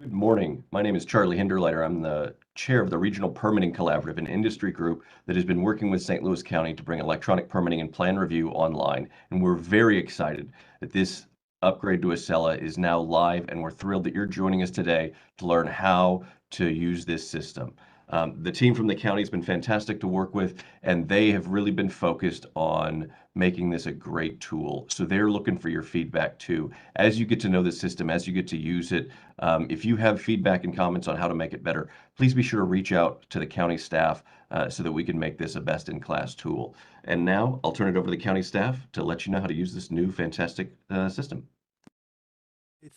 Good morning. My name is Charlie Hinderleiter. I'm the chair of the Regional Permitting Collaborative, an industry group that has been working with St. Louis County to bring electronic permitting and plan review online. And we're very excited that this upgrade to Acela is now live, and we're thrilled that you're joining us today to learn how to use this system. The team from the county has been fantastic to work with, and they have really been focused on making this a great tool. So they're looking for your feedback too. As you get to know the system, as you get to use it, if you have feedback and comments on how to make it better, please be sure to reach out to the county staff so that we can make this a best-in-class tool. And now I'll turn it over to the county staff to let you know how to use this new fantastic system.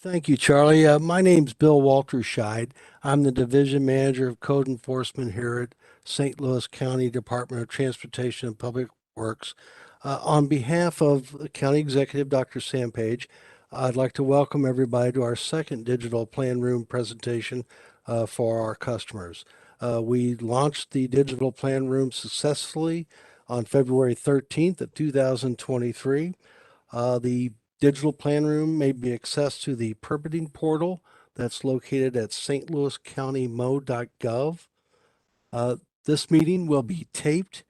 Thank you, Charlie. My name's Bill Walter-Scheid. I'm the Division Manager of Code Enforcement here at St. Louis County Department of Transportation and Public Works. On behalf of the County Executive, Dr. Sam Page, I'd like to welcome everybody to our second digital plan room presentation for our customers. We launched the digital plan room successfully on February 13th of 2023. The digital plan room may be accessed to the permitting portal that's located at stlouiscountymo.gov. Uh, this meeting will be taped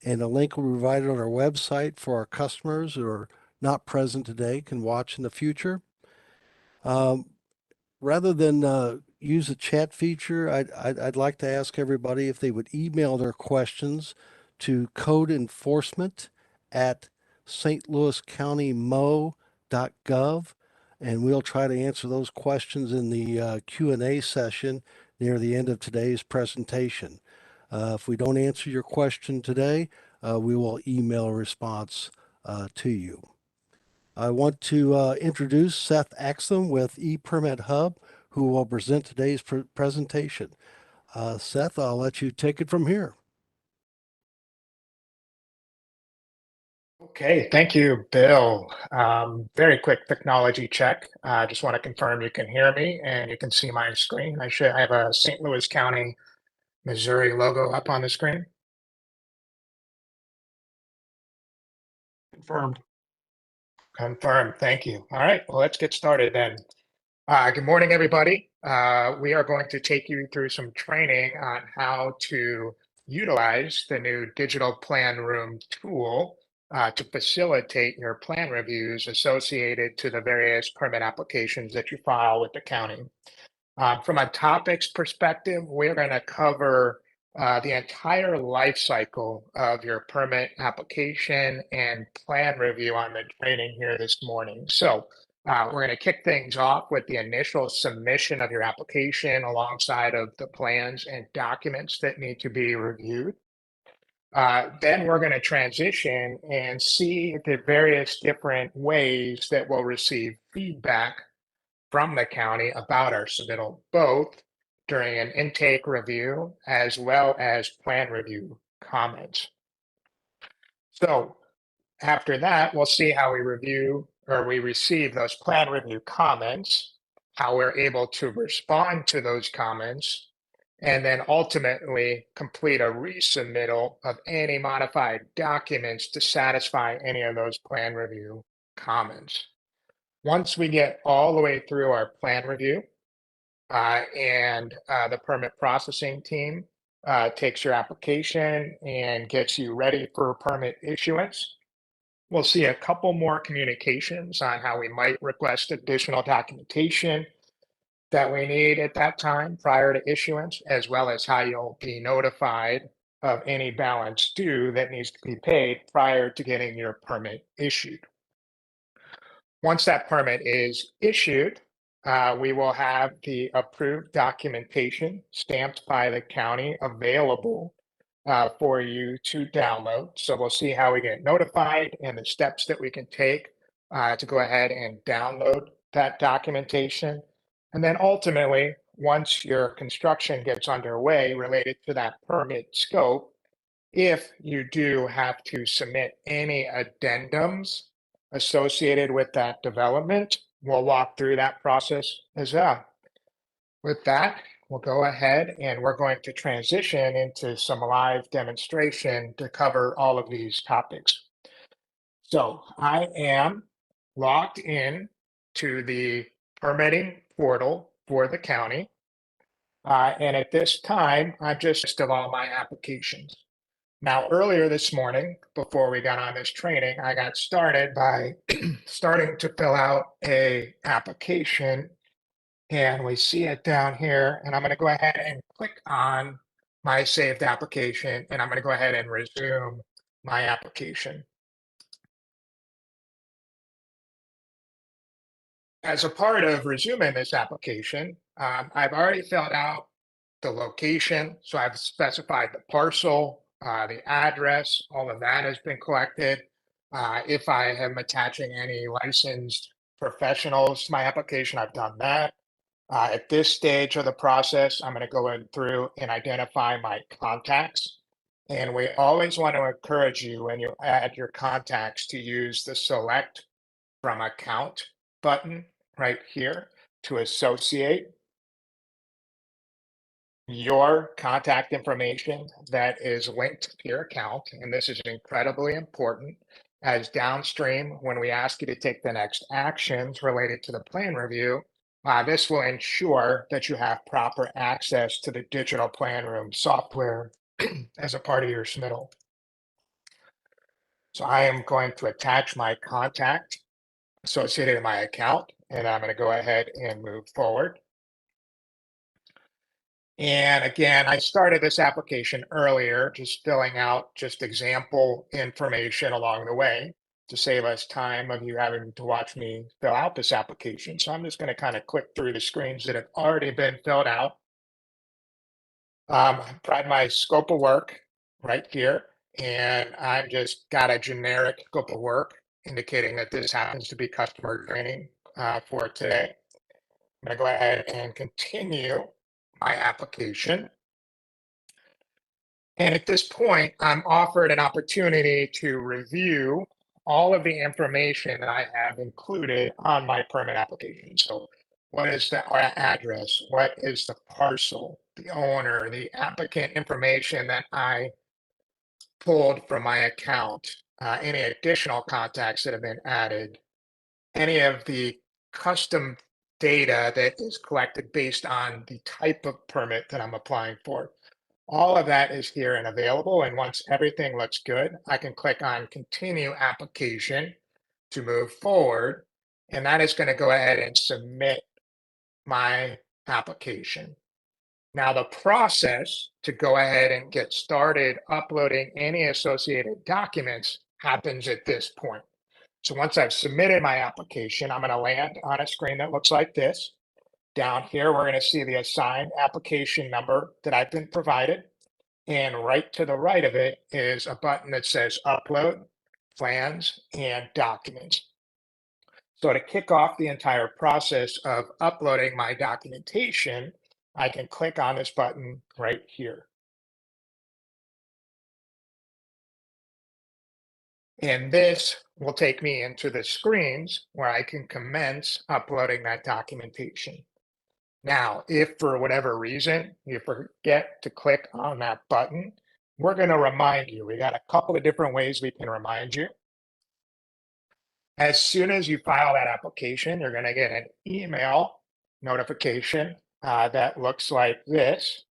and a link will be provided on our website for our customers who are not present today can watch in the future. Um, Rather than use the chat feature, I'd like to ask everybody if they would email their questions to code enforcement at stlouiscountymo.gov, and we'll try to answer those questions in the Q&A session near the end of today's presentation. If we don't answer your question today, we will email a response to you. I want to introduce Seth Axum with ePermit Hub, who will present today's presentation. Seth, I'll let you take it from here. Okay, thank you, Bill. Very quick technology check. I just want to confirm you can hear me and you can see my screen. I have a St. Louis County, Missouri logo up on the screen. Confirmed. Confirmed. Thank you. All right, well, let's get started then. Good morning, everybody. We are going to take you through some training on how to utilize the new digital plan room tool to facilitate your plan reviews associated to the various permit applications that you file with the county. From a topics perspective, we're going to cover the entire life cycle of your permit application and plan review on the training here this morning. So we're going to kick things off with the initial submission of your application alongside of the plans and documents that need to be reviewed. Then we're going to transition and see the various different ways that we'll receive feedback from the county about our submittal, both during an intake review as well as plan review comments. So after that, we'll see how we review or we receive those plan review comments, how we're able to respond to those comments, and then ultimately complete a resubmittal of any modified documents to satisfy any of those plan review comments. Once we get all the way through our plan review and the permit processing team takes your application and gets you ready for permit issuance, we'll see a couple more communications on how we might request additional documentation that we need at that time prior to issuance, as well as how you'll be notified of any balance due that needs to be paid prior to getting your permit issued. Once that permit is issued, we will have the approved documentation stamped by the county available for you to download. So we'll see how we get notified and the steps that we can take to go ahead and download that documentation. And then ultimately, once your construction gets underway related to that permit scope, if you do have to submit any addendums associated with that development, we'll walk through that process as well. With that, we'll go ahead and we're going to transition into some live demonstration to cover all of these topics. So I am logged in to the permitting portal for the county. And at this time, I'm just still all my applications. Now, earlier this morning, before we got on this training, I got started by starting to fill out a application, and we see it down here, and I'm going to go ahead and click on my saved application, and I'm going to go ahead and resume my application. As a part of resuming this application, I've already filled out the location. So I've specified the parcel, the address, all of that has been collected. If I am attaching any licensed professionals to my application, I've done that. At this stage of the process, I'm going to go in through and identify my contacts. And we always want to encourage you when you add your contacts to use the select from account button right here to associate your contact information that is linked to your account. And this is incredibly important, as downstream, when we ask you to take the next actions related to the plan review, this will ensure that you have proper access to the digital plan room software as a part of your submittal. So I am going to attach my contact associated with my account, and I'm going to go ahead and move forward. And again, I started this application earlier, just filling out just example information along the way to save us time of you having to watch me fill out this application. So I'm just going to kind of click through the screens that have already been filled out. Provide my scope of work right here, and I've just got a generic scope of work indicating that this happens to be customer training for today. I'm going to go ahead and continue my application. And at this point, I'm offered an opportunity to review all of the information that I have included on my permit application. So what is the address? What is the parcel, the owner, the applicant information that I pulled from my account, any additional contacts that have been added, any of the custom data that is collected based on the type of permit that I'm applying for. All of that is here and available. And once everything looks good, I can click on continue application to move forward. And that is going to go ahead and submit my application. Now, the process to go ahead and get started uploading any associated documents happens at this point. So once I've submitted my application, I'm going to land on a screen that looks like this. Down here, we're going to see the assigned application number that I've been provided. And right to the right of it is a button that says upload, plans, and documents. So to kick off the entire process of uploading my documentation, I can click on this button right here. And this will take me into the screens where I can commence uploading that documentation. Now, if for whatever reason you forget to click on that button, we're going to remind you. We got a couple of different ways we can remind you. As soon as you file that application, you're going to get an email notification that looks like this.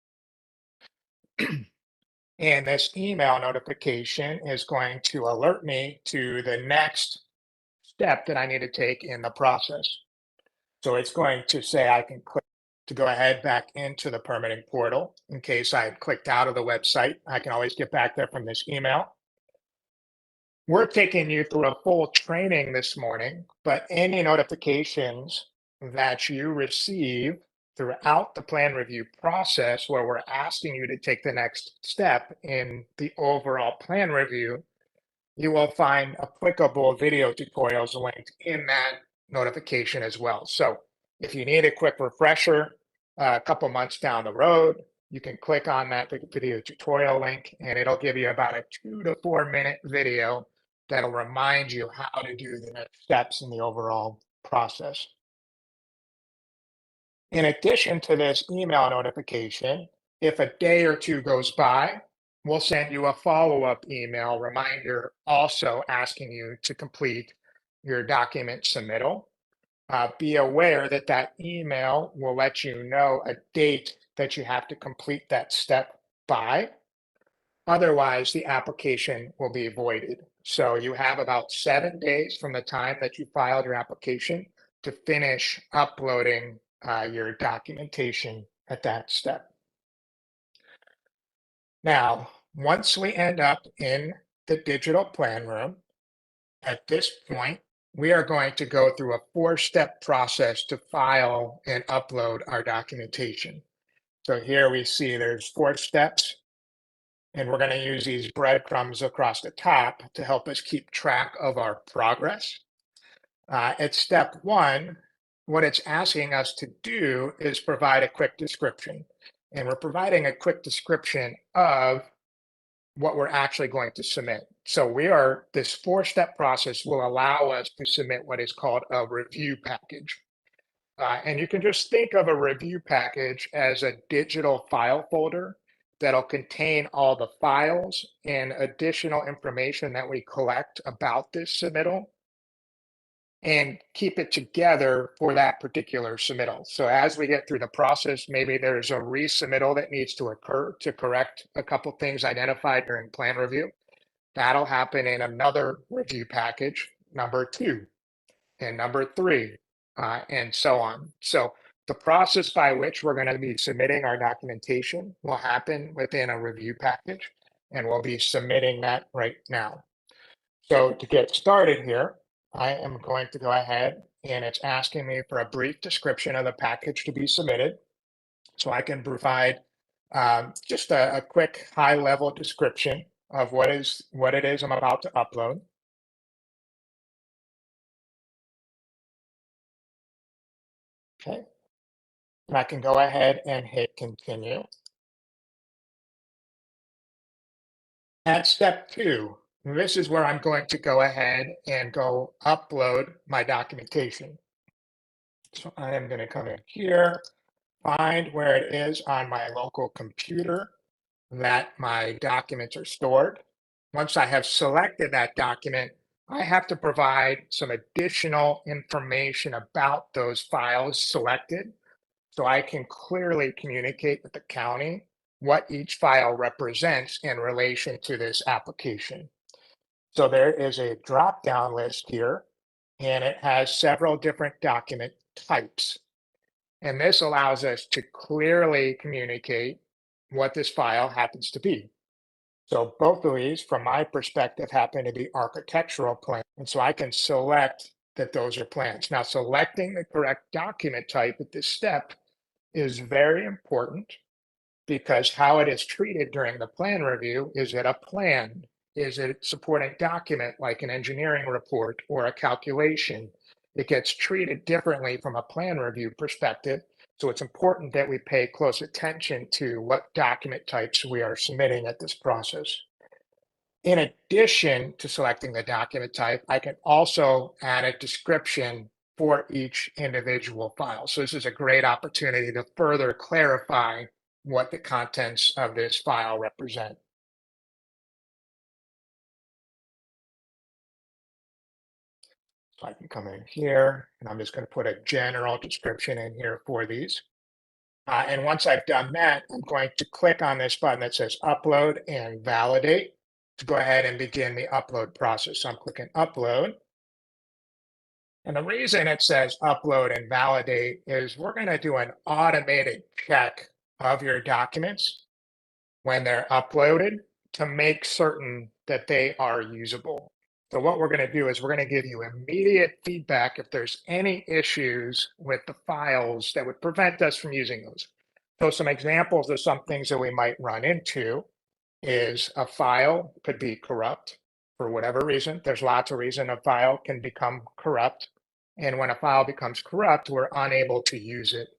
And this email notification is going to alert me to the next step that I need to take in the process. So it's going to say I can click to go ahead back into the permitting portal. In case I had clicked out of the website, I can always get back there from this email. We're taking you through a full training this morning, but any notifications that you receive throughout the plan review process where we're asking you to take the next step in the overall plan review, you will find applicable video tutorials linked in that notification as well. So if you need a quick refresher a couple months down the road, you can click on that video tutorial link and it'll give you about a 2 to 4 minute video that'll remind you how to do the next steps in the overall process. In addition to this email notification, if a day or two goes by, we'll send you a follow-up email reminder also asking you to complete your document submittal. be aware that that email will let you know a date that you have to complete that step by. Otherwise, the application will be voided. So you have about 7 days from the time that you filed your application to finish uploading your documentation at that step. Now, once we end up in the digital plan room, at this point, we are going to go through a 4-step process to file and upload our documentation. So here we see there's 4 steps, and we're going to use these breadcrumbs across the top to help us keep track of our progress. At step 1, what it's asking us to do is provide a quick description. And we're providing a quick description of what we're actually going to submit. So this 4-step process will allow us to submit what is called a review package. And you can just think of a review package as a digital file folder that'll contain all the files and additional information that we collect about this submittal and keep it together for that particular submittal. So as we get through the process, maybe there's a resubmittal that needs to occur to correct a couple things identified during plan review. That'll happen in another review package, number 2 and number 3, and so on. So the process by which we're going to be submitting our documentation will happen within a review package, and we'll be submitting that right now. So to get started here, I am going to go ahead and it's asking me for a brief description of the package to be submitted. So I can provide just a quick high-level description of what it is I'm about to upload. Okay. And I can go ahead and hit continue. At step 2, this is where I'm going to go ahead and go upload my documentation. So I am going to come in here, find where it is on my local computer that my documents are stored. Once I have selected that document, I have to provide some additional information about those files selected so I can clearly communicate with the county what each file represents in relation to this application. So there is a drop-down list here, and it has several different document types. And this allows us to clearly communicate what this file happens to be. So both of these, from my perspective, happen to be architectural plans. And so I can select that those are plans. Now, selecting the correct document type at this step is very important because how it is treated during the plan review, is it a plan? Is it supporting document like an engineering report or a calculation? It gets treated differently from a plan review perspective. So it's important that we pay close attention to what document types we are submitting at this process. In addition to selecting the document type, I can also add a description for each individual file. So this is a great opportunity to further clarify what the contents of this file represent. So I can come in here and I'm just going to put a general description in here for these. And once I've done that, I'm going to click on this button that says upload and validate to go ahead and begin the upload process. So I'm clicking upload. And the reason it says upload and validate is we're going to do an automated check of your documents when they're uploaded to make certain that they are usable. So what we're going to do is we're going to give you immediate feedback if there's any issues with the files that would prevent us from using those. So some examples of some things that we might run into is a file could be corrupt for whatever reason. There's lots of reasons a file can become corrupt. And when a file becomes corrupt, we're unable to use it.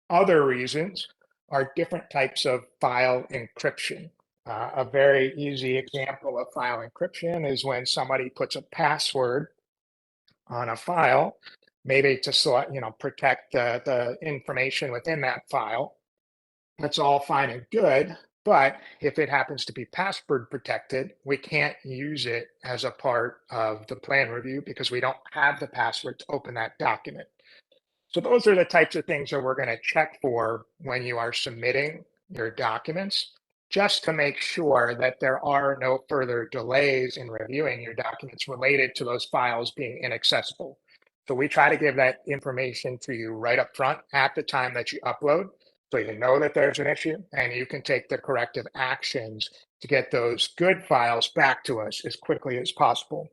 Other reasons are different types of file encryption. A very easy example of file encryption is when somebody puts a password on a file, maybe to protect the information within that file. That's all fine and good, But if it happens to be password protected, we can't use it as a part of the plan review because we don't have the password to open that document. So those are the types of things that we're going to check for when you are submitting your documents, just to make sure that there are no further delays in reviewing your documents related to those files being inaccessible. So we try to give that information to you right up front at the time that you upload, so you know that there's an issue and you can take the corrective actions to get those good files back to us as quickly as possible.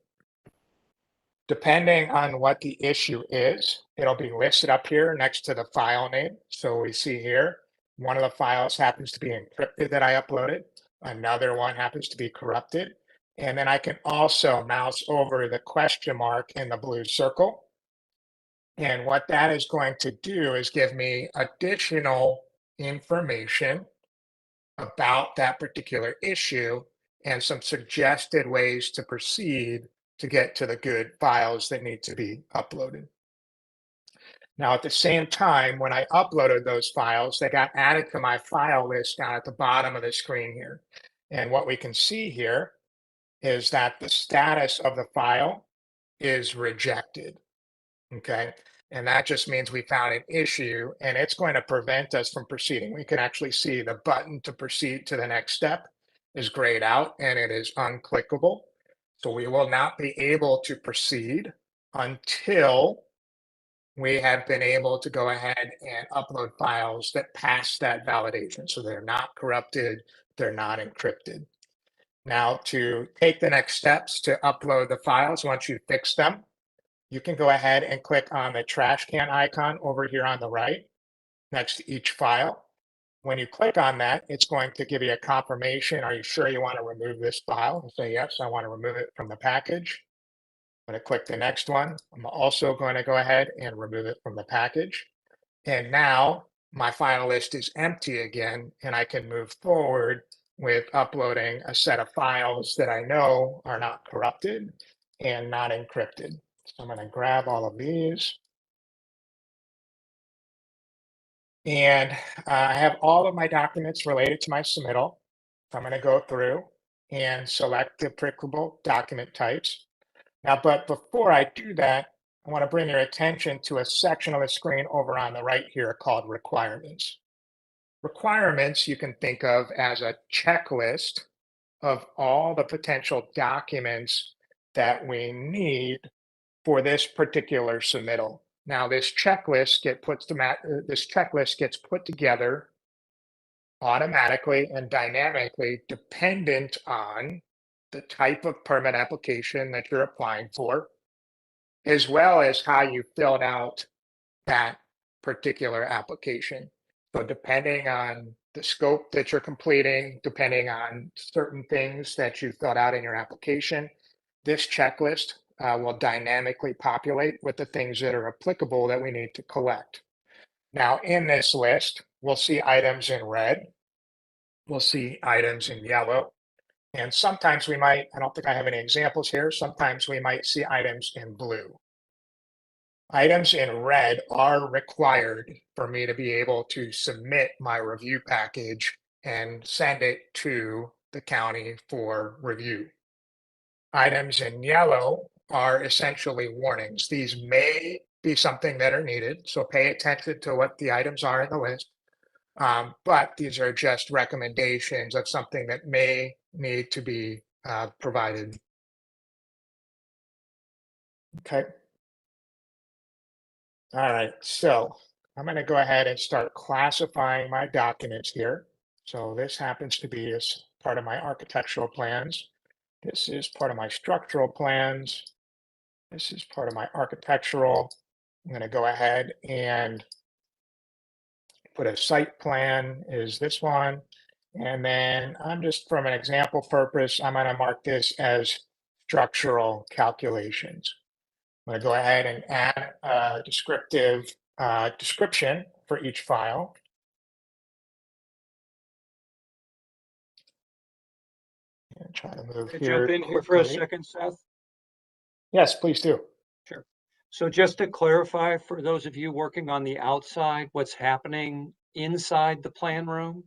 Depending on what the issue is, it'll be listed up here next to the file name. So we see here, one of the files happens to be encrypted that I uploaded. Another one happens to be corrupted. And then I can also mouse over the question mark in the blue circle. And what that is going to do is give me additional information about that particular issue and some suggested ways to proceed to get to the good files that need to be uploaded. Now, at the same time, when I uploaded those files, they got added to my file list down at the bottom of the screen here. And what we can see here is that the status of the file is rejected. Okay. And that just means we found an issue and it's going to prevent us from proceeding. We can actually see the button to proceed to the next step is grayed out and it is unclickable. So we will not be able to proceed until we have been able to go ahead and upload files that pass that validation. So they're not corrupted, they're not encrypted. Now, to take the next steps to upload the files, once you fix them, you can go ahead and click on the trash can icon over here on the right next to each file. When you click on that, it's going to give you a confirmation. Are you sure you want to remove this file? And say, yes, I want to remove it from the package. I'm going to click the next one. I'm also going to go ahead and remove it from the package. And now my file list is empty again, and I can move forward with uploading a set of files that I know are not corrupted and not encrypted. So I'm going to grab all of these. And I have all of my documents related to my submittal. So I'm going to go through and select the applicable document types. Now, but before I do that, I want to bring your attention to a section of the screen over on the right here called Requirements. Requirements you can think of as a checklist of all the potential documents that we need for this particular submittal. Now, this checklist gets put together automatically and dynamically dependent on the type of permit application that you're applying for, as well as how you filled out that particular application. So depending on the scope that you're completing, depending on certain things that you filled out in your application, this checklist will dynamically populate with the things that are applicable that we need to collect. Now, in this list, we'll see items in red, we'll see items in yellow, and sometimes we might, I don't think I have any examples here, sometimes we might see items in blue. Items in red are required for me to be able to submit my review package and send it to the county for review. Items in yellow are essentially warnings. These may be something that are needed, so pay attention to what the items are in the list. But these are just recommendations of something that may need to be provided. Okay. All right, so I'm going to go ahead and start classifying my documents here. So this happens to be as part of my architectural plans. This is part of my structural plans. This is part of my architectural. I'm going to go ahead and put a site plan is this one. And then I'm just, from an example purpose, I'm going to mark this as structural calculations. I'm going to go ahead and add a descriptive description for each file. And try to move Can I here. jump in here for a quickly. second, Seth? Yes, please do. Sure. So just to clarify, for those of you working on the outside, what's happening inside the plan room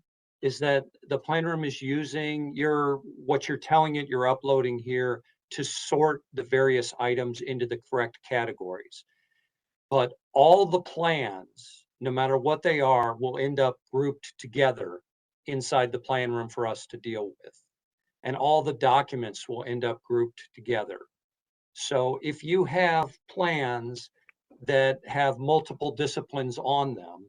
is that the plan room is using what you're telling it you're uploading here to sort the various items into the correct categories. But all the plans, no matter what they are, will end up grouped together inside the plan room for us to deal with. And all the documents will end up grouped together. So if you have plans that have multiple disciplines on them,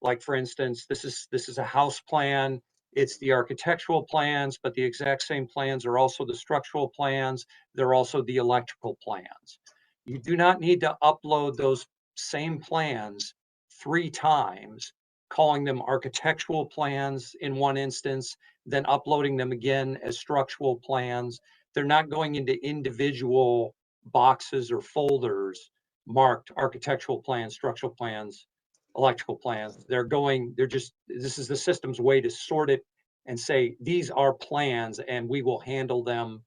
like for instance, this is a house plan, it's the architectural plans, but the exact same plans are also the structural plans, they're also the electrical plans. You do not need to upload those same plans 3 times, calling them architectural plans in one instance, then uploading them again as structural plans. They're not going into individual boxes or folders marked architectural plans, structural plans, electrical plans. This is the system's way to sort it and say, these are plans and we will handle them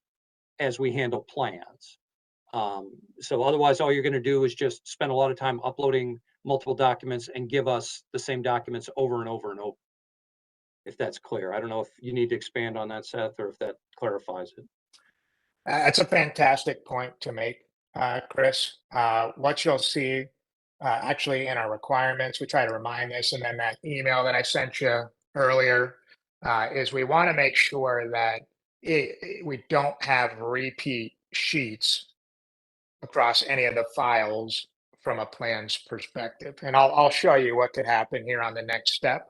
as we handle plans. So otherwise, all you're going to do is just spend a lot of time uploading multiple documents and give us the same documents over and over and over. If that's clear. I don't know if you need to expand on that, Seth, or if that clarifies it. That's a fantastic point to make, Chris. What you'll see actually in our requirements, we try to remind this, and then that email that I sent you earlier, is we want to make sure that we don't have repeat sheets across any of the files from a plans perspective. And I'll show you what could happen here on the next step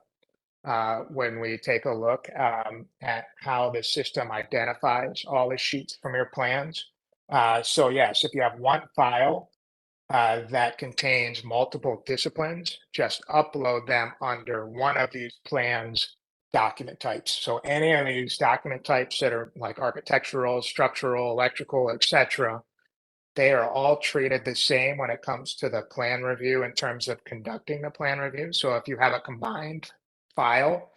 when we take a look at how the system identifies all the sheets from your plans. So yes, if you have one file that contains multiple disciplines, just upload them under one of these plans document types. So any of these document types that are like architectural, structural, electrical, etc., they are all treated the same when it comes to the plan review in terms of conducting the plan review. So if you have a combined file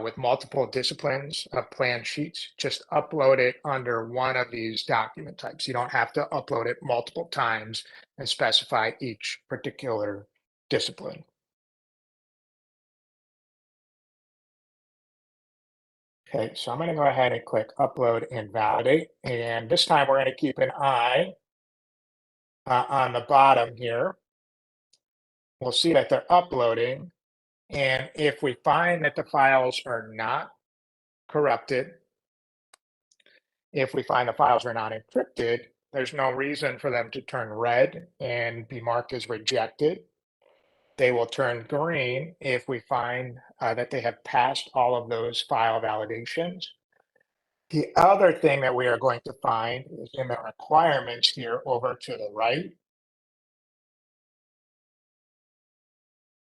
with multiple disciplines of plan sheets, just upload it under one of these document types. You don't have to upload it multiple times and specify each particular discipline. Okay, so I'm going to go ahead and click upload and validate. And this time we're going to keep an eye on the bottom here. We'll see that they're uploading. And if we find that the files are not corrupted, if we find the files are not encrypted, there's no reason for them to turn red and be marked as rejected. They will turn green if we find that they have passed all of those file validations. The other thing that we are going to find is in the requirements here over to the right.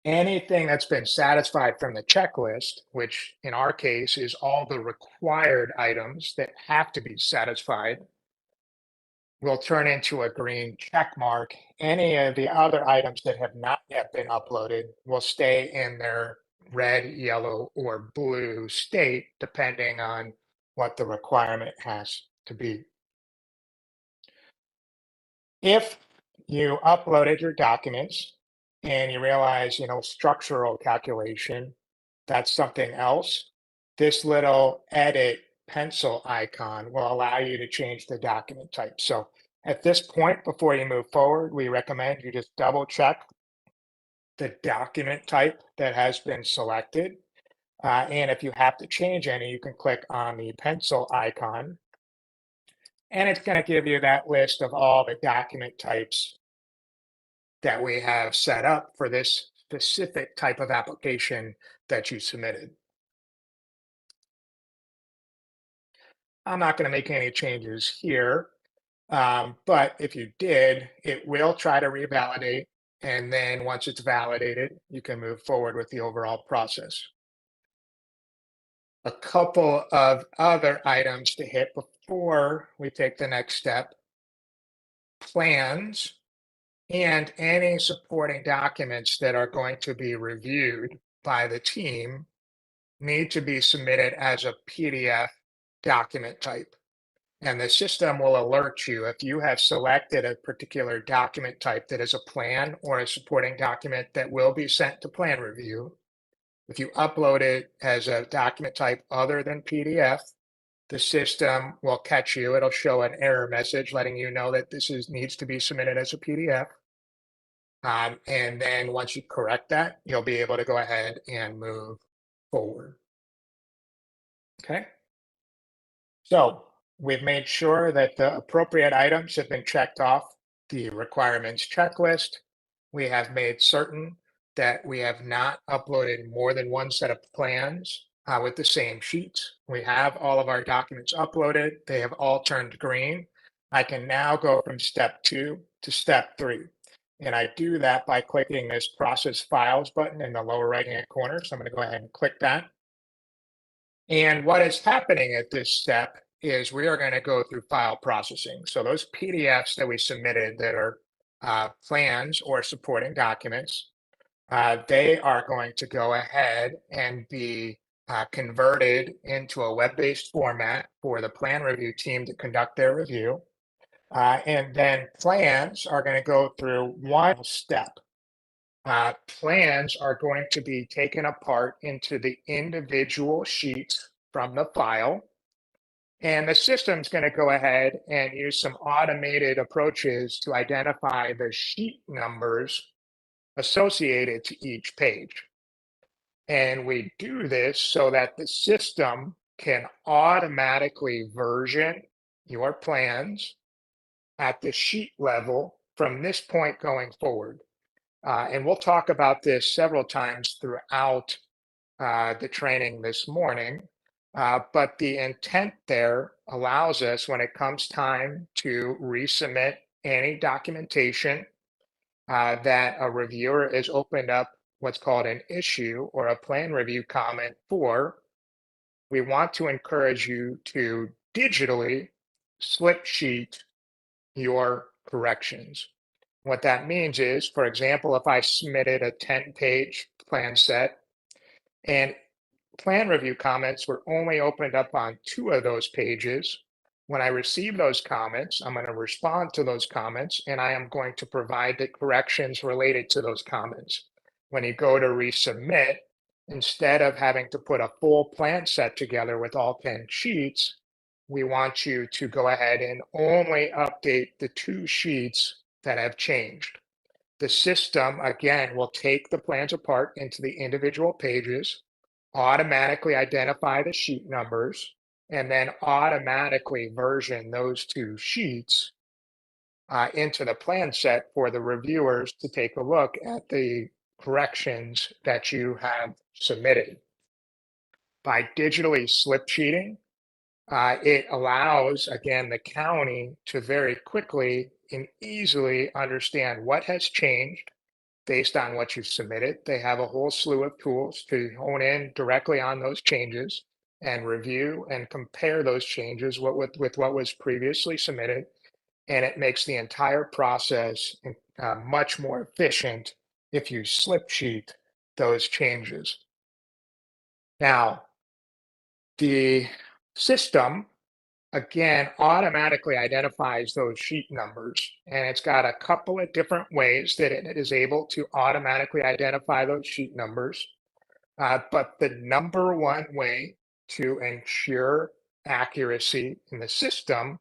Anything that's been satisfied from the checklist, which in our case is all the required items that have to be satisfied, will turn into a green check mark. Any of the other items that have not yet been uploaded will stay in their red, yellow, or blue state, depending on what the requirement has to be. If you uploaded your documents and you realize, structural calculation, that's something else, this little edit pencil icon will allow you to change the document type. So at this point, before you move forward, we recommend you just double check the document type that has been selected. And if you have to change any, you can click on the pencil icon. And it's going to give you that list of all the document types that we have set up for this specific type of application that you submitted. I'm not going to make any changes here, but if you did, it will try to revalidate. And then once it's validated, you can move forward with the overall process. A couple of other items to hit before we take the next step. Plans and any supporting documents that are going to be reviewed by the team need to be submitted as a PDF document type. And the system will alert you if you have selected a particular document type that is a plan or a supporting document that will be sent to plan review. If you upload it as a document type other than PDF, the system will catch you. It'll show an error message letting you know that needs to be submitted as a PDF. And then once you correct that, you'll be able to go ahead and move forward. Okay. So we've made sure that the appropriate items have been checked off the requirements checklist. We have made certain that we have not uploaded more than one set of plans with the same sheets. We have all of our documents uploaded. They have all turned green. I can now go from step 2 to step 3. And I do that by clicking this process files button in the lower right-hand corner. So I'm going to go ahead and click that. And what is happening at this step is we are going to go through file processing. So those PDFs that we submitted that are plans or supporting documents, they are going to go ahead and be converted into a web-based format for the plan review team to conduct their review. And then plans are going to go through one step. Plans are going to be taken apart into the individual sheets from the file. And the system's going to go ahead and use some automated approaches to identify the sheet numbers associated to each page. And we do this so that the system can automatically version your plans at the sheet level from this point going forward. And we'll talk about this several times throughout the training this morning. But the intent there allows us, when it comes time to resubmit any documentation that a reviewer is opened up what's called an issue or a plan review comment for, we want to encourage you to digitally slip sheet your corrections. What that means is, for example, if I submitted a 10-page plan set and plan review comments were only opened up on 2 of those pages, when I receive those comments, I'm going to respond to those comments and I am going to provide the corrections related to those comments. When you go to resubmit, instead of having to put a full plan set together with all 10 sheets, we want you to go ahead and only update the 2 sheets that have changed. The system, again, will take the plans apart into the individual pages, automatically identify the sheet numbers, and then automatically version those 2 sheets into the plan set for the reviewers to take a look at the corrections that you have submitted. By digitally slip sheeting, it allows, again, the county to very quickly and easily understand what has changed based on what you've submitted. They have a whole slew of tools to hone in directly on those changes and review and compare those changes with what was previously submitted. And it makes the entire process much more efficient if you slip sheet those changes. Now, the system, again, automatically identifies those sheet numbers, and it's got a couple of different ways that it is able to automatically identify those sheet numbers. But the number one way to ensure accuracy in the system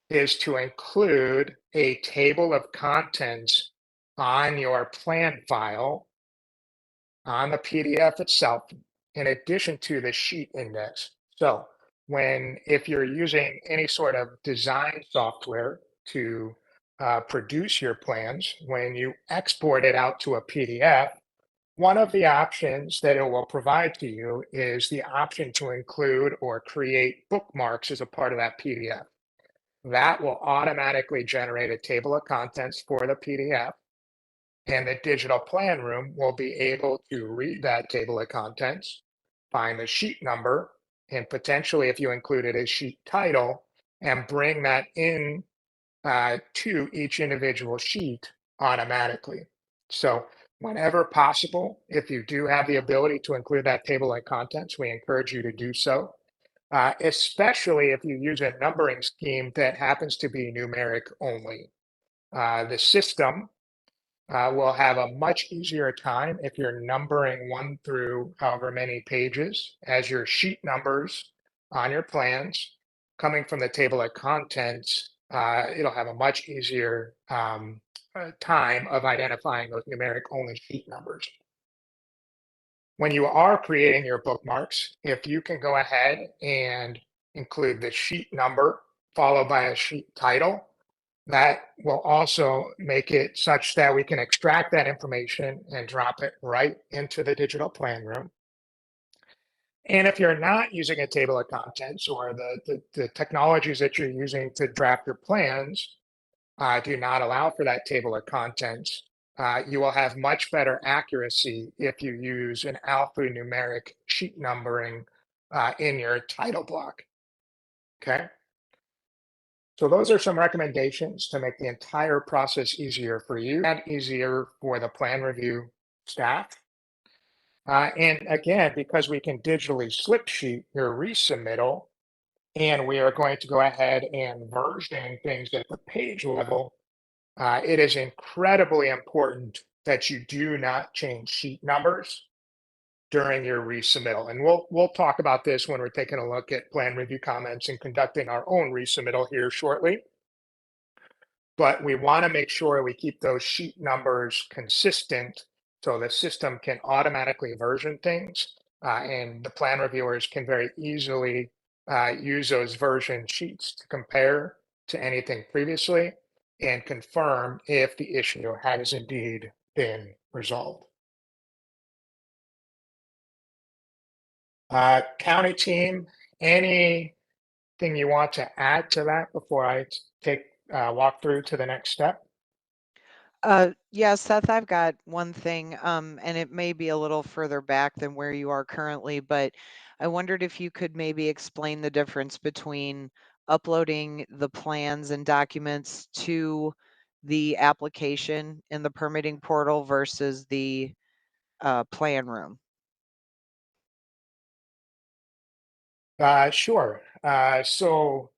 is to include a table of contents on your plan file on the PDF itself, in addition to the sheet index. So if you're using any sort of design software to produce your plans, when you export it out to a PDF, one of the options that it will provide to you is the option to include or create bookmarks as a part of that PDF. That will automatically generate a table of contents for the PDF, and the digital plan room will be able to read that table of contents, find the sheet number, and potentially, if you included a sheet title, and bring that in to each individual sheet automatically. So whenever possible, if you do have the ability to include that table of contents, we encourage you to do so, especially if you use a numbering scheme that happens to be numeric only. The system will have a much easier time if you're numbering 1 through however many pages as your sheet numbers on your plans coming from the table of contents. It'll have a much easier time of identifying those numeric only sheet numbers. When you are creating your bookmarks, if you can go ahead and include the sheet number followed by a sheet title, that will also make it such that we can extract that information and drop it right into the digital plan room. And if you're not using a table of contents, or the technologies that you're using to draft your plans do not allow for that table of contents, you will have much better accuracy if you use an alphanumeric sheet numbering in your title block. Okay. So those are some recommendations to make the entire process easier for you and easier for the plan review staff. And again, because we can digitally slip sheet your resubmittal, and we are going to go ahead and version things at the page level, it is incredibly important that you do not change sheet numbers during your resubmittal. And we'll talk about this when we're taking a look at plan review comments and conducting our own resubmittal here shortly. But we want to make sure we keep those sheet numbers consistent so the system can automatically version things, and the plan reviewers can very easily use those version sheets to compare to anything previously and confirm if the issue has indeed been resolved. County team, anything you want to add to that before I walk through to the next step? Yeah, Seth, I've got one thing, and it may be a little further back than where you are currently, but I wondered if you could maybe explain the difference between uploading the plans and documents to the application in the permitting portal versus the plan room. Sure. So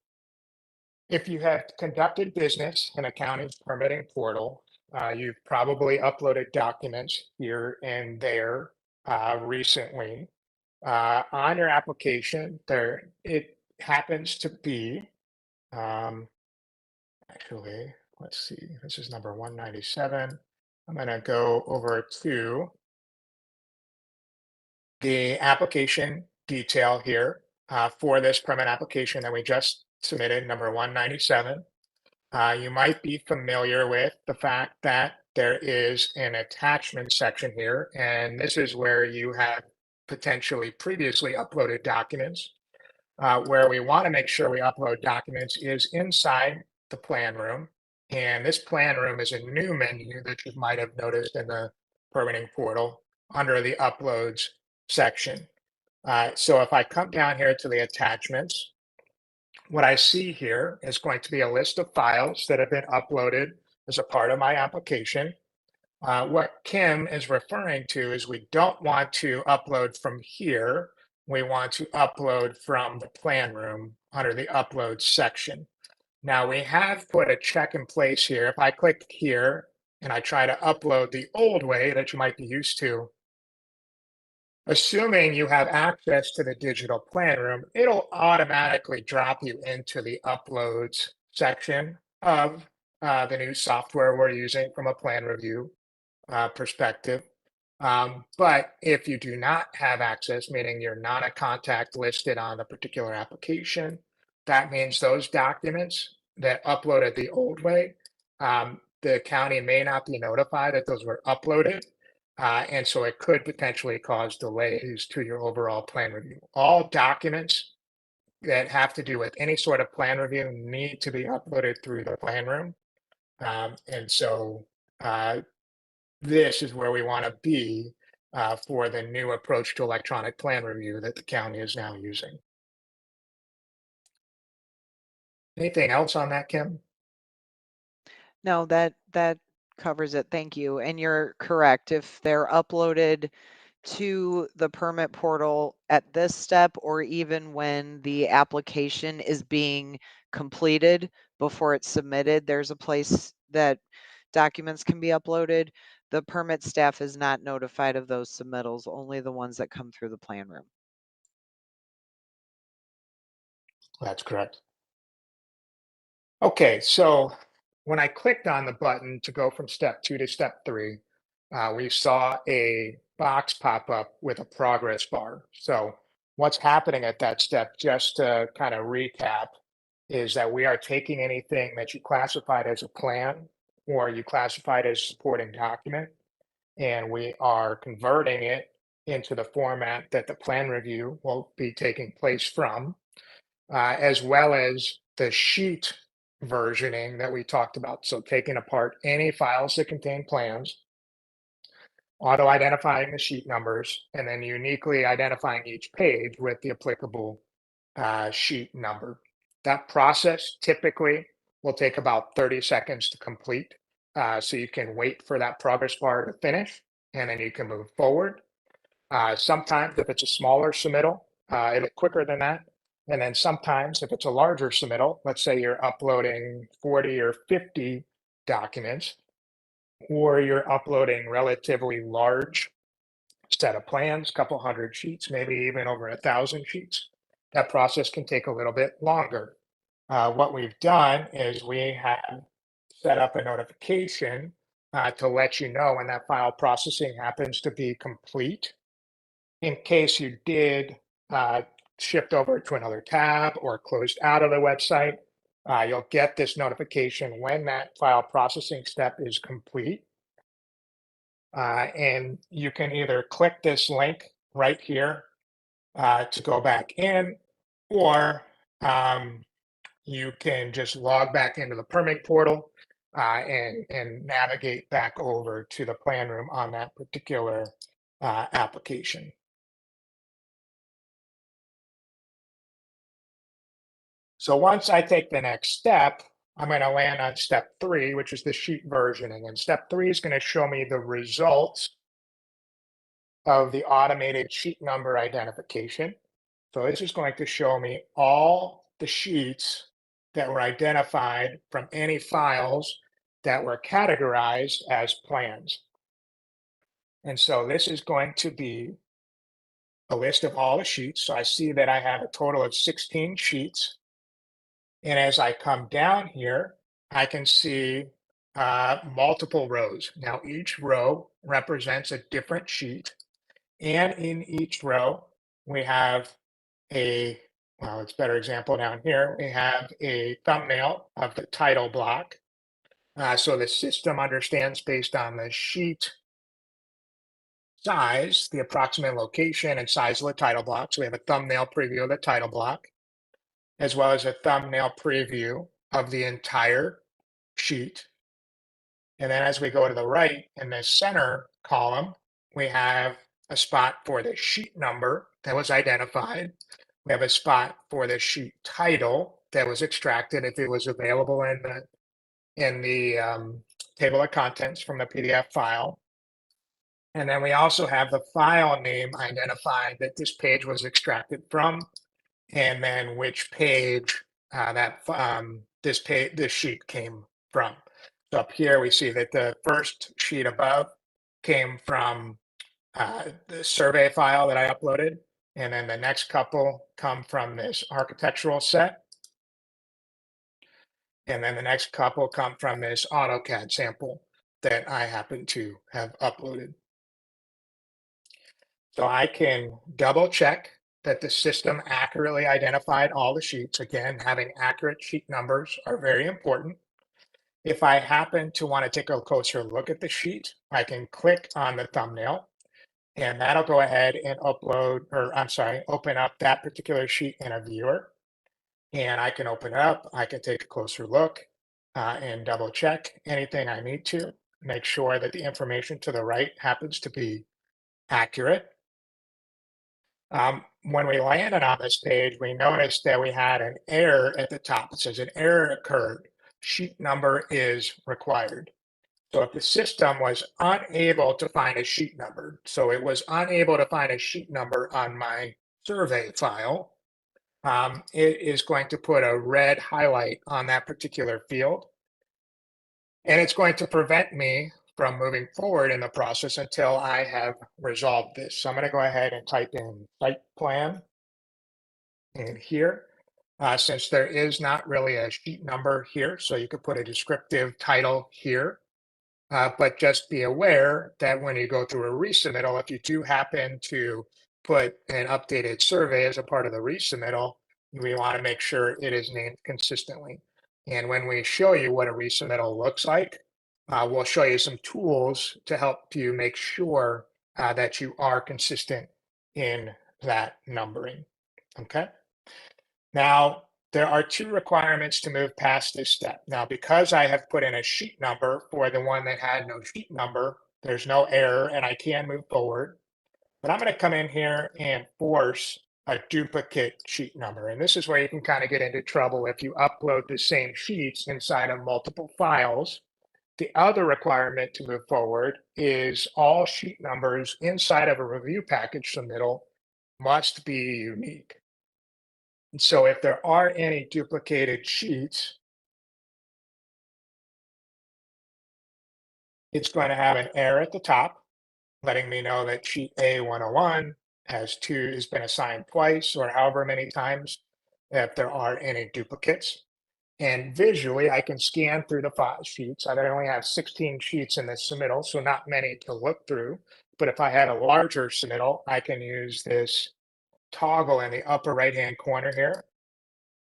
if you have conducted business in a county's permitting portal, you've probably uploaded documents here and there recently. On your application, it happens to be, actually, let's see, this is number 197. I'm going to go over to the application detail here for this permit application that we just submitted, number 197. You might be familiar with the fact that there is an attachment section here, and this is where you have potentially previously uploaded documents. Where we want to make sure we upload documents is inside the plan room. And this plan room is a new menu that you might have noticed in the permitting portal under the uploads section. So if I come down here to the attachments, what I see here is going to be a list of files that have been uploaded as a part of my application. What Kim is referring to is we don't want to upload from here. We want to upload from the plan room under the upload section. Now we have put a check in place here. If I click here and I try to upload the old way that you might be used to, assuming you have access to the digital plan room, it'll automatically drop you into the uploads section of the new software we're using from a plan review perspective. But if you do not have access, meaning you're not a contact listed on the particular application, that means those documents that uploaded the old way, the county may not be notified that those were uploaded. And so it could potentially cause delays to your overall plan review. All documents that have to do with any sort of plan review need to be uploaded through the plan room. And so this is where we want to be for the new approach to electronic plan review that the county is now using. Anything else on that, Kim? No, that covers it. Thank you. And you're correct. If they're uploaded to the permit portal at this step, or even when the application is being completed before it's submitted, there's a place that documents can be uploaded. The permit staff is not notified of those submittals, only the ones that come through the plan room. That's correct. Okay, so when I clicked on the button to go from step 2 to step 3, we saw a box pop up with a progress bar. So what's happening at that step, just to kind of recap, is that we are taking anything that you classified as a plan or you classified as supporting document, and we are converting it into the format that the plan review will be taking place from, as well as the sheet versioning that we talked about. So taking apart any files that contain plans, auto-identifying the sheet numbers, and then uniquely identifying each page with the applicable sheet number. That process typically will take about 30 seconds to complete. So you can wait for that progress bar to finish, and then you can move forward. Sometimes if it's a smaller submittal, it'll quicker than that. And then sometimes if it's a larger submittal, let's say you're uploading 40 or 50 documents, or you're uploading relatively large set of plans, couple hundred sheets, maybe even over 1,000 sheets, that process can take a little bit longer. What we've done is we have set up a notification to let you know when that file processing happens to be complete. In case you did shift over to another tab or closed out of the website, you'll get this notification when that file processing step is complete. And you can either click this link right here to go back in, or you can just log back into the permit portal and navigate back over to the plan room on that particular application. So once I take the next step, I'm going to land on step 3, which is the sheet versioning. And step 3 is going to show me the results of the automated sheet number identification. So this is going to show me all the sheets that were identified from any files that were categorized as plans. And so this is going to be a list of all the sheets. So I see that I have a total of 16 sheets. And as I come down here, I can see multiple rows. Now each row represents a different sheet. And in each row, we have well, it's a better example down here. We have a thumbnail of the title block. So the system understands based on the sheet size, the approximate location and size of the title block. So we have a thumbnail preview of the title block, as well as a thumbnail preview of the entire sheet. And then as we go to the right in the center column, we have a spot for the sheet number that was identified. We have a spot for the sheet title that was extracted if it was available in the table of contents from the PDF file. And then we also have the file name identified that this page was extracted from, and then which page this sheet came from. So up here we see that the first sheet above came from the survey file that I uploaded, and then the next couple come from this architectural set, and then the next couple come from this AutoCAD sample that I happen to have uploaded. So I can double check that the system accurately identified all the sheets. Again, having accurate sheet numbers are very important. If I happen to want to take a closer look at the sheet, I can click on the thumbnail, and that'll go ahead and open up that particular sheet in a viewer. And I can open it up, I can take a closer look and double check anything I need to, make sure that the information to the right happens to be accurate. When we landed on this page, we noticed that we had an error at the top. It says an error occurred. Sheet number is required. So if the system was unable to find a sheet number, so it was unable to find a sheet number on my survey file, it is going to put a red highlight on that particular field. And it's going to prevent me from moving forward in the process until I have resolved this. So I'm going to go ahead and type in site plan in here. Since there is not really a sheet number here, so you could put a descriptive title here. But just be aware that when you go through a resubmittal, if you do happen to put an updated survey as a part of the resubmittal, we want to make sure it is named consistently. And when we show you what a resubmittal looks like, we'll show you some tools to help you make sure that you are consistent in that numbering. Okay. Now, there are 2 requirements to move past this step. Now, because I have put in a sheet number for the one that had no sheet number, there's no error and I can move forward. But I'm going to come in here and force a duplicate sheet number. And this is where you can kind of get into trouble if you upload the same sheets inside of multiple files. The other requirement to move forward is all sheet numbers inside of a review package submittal must be unique. And so if there are any duplicated sheets, it's going to have an error at the top, letting me know that sheet A101 has been assigned twice or however many times if there are any duplicates. And visually, I can scan through the file sheets. I only have 16 sheets in this submittal, so not many to look through. But if I had a larger submittal, I can use this toggle in the upper right-hand corner here.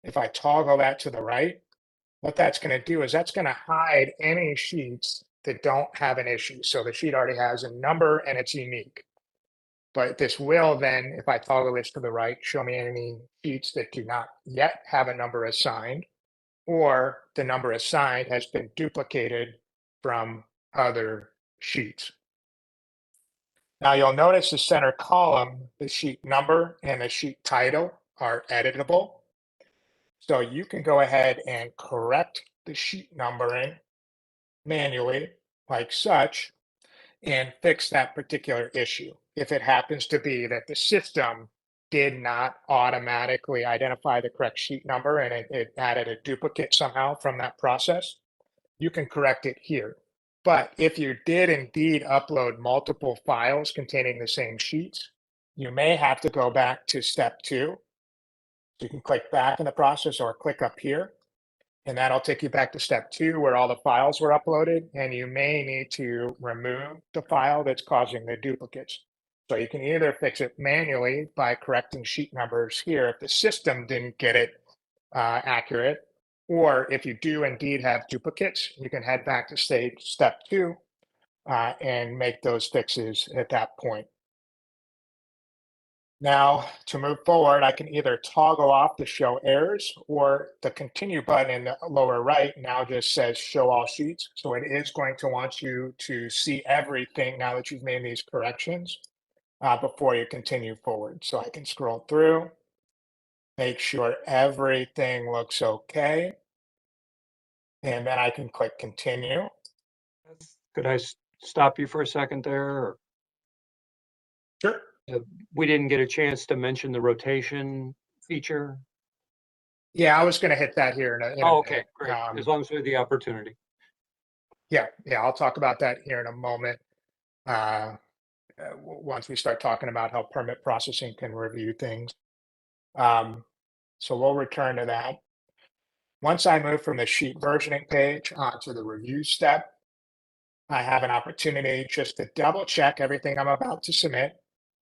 If I toggle that to the right, what that's going to do is that's going to hide any sheets that don't have an issue. So the sheet already has a number and it's unique. But this will then, if I toggle this to the right, show me any sheets that do not yet have a number assigned, or the number assigned has been duplicated from other sheets. Now you'll notice the center column, the sheet number and the sheet title are editable. So you can go ahead and correct the sheet numbering manually like such and fix that particular issue. If it happens to be that the system did not automatically identify the correct sheet number and it added a duplicate somehow from that process, you can correct it here. But if you did indeed upload multiple files containing the same sheets, you may have to go back to step 2. You can click back in the process or click up here, and that'll take you back to step 2 where all the files were uploaded, and you may need to remove the file that's causing the duplicates. So you can either fix it manually by correcting sheet numbers here if the system didn't get it accurate, or if you do indeed have duplicates, you can head back to step 2 and make those fixes at that point. Now, to move forward, I can either toggle off the show errors, or the continue button in the lower right now just says show all sheets. So it is going to want you to see everything now that you've made these corrections before you continue forward. So I can scroll through, make sure everything looks okay, and then I can click continue. Could I stop you for a second there? Or Sure. we didn't get a chance to mention the rotation feature. Yeah, I was going to hit that here in a Oh, okay, minute. great. As long as we have the opportunity. Yeah, I'll talk about that here in a moment. Once we start talking about how permit processing can review things. So we'll return to that. Once I move from the sheet versioning page onto the review step, I have an opportunity just to double check everything I'm about to submit.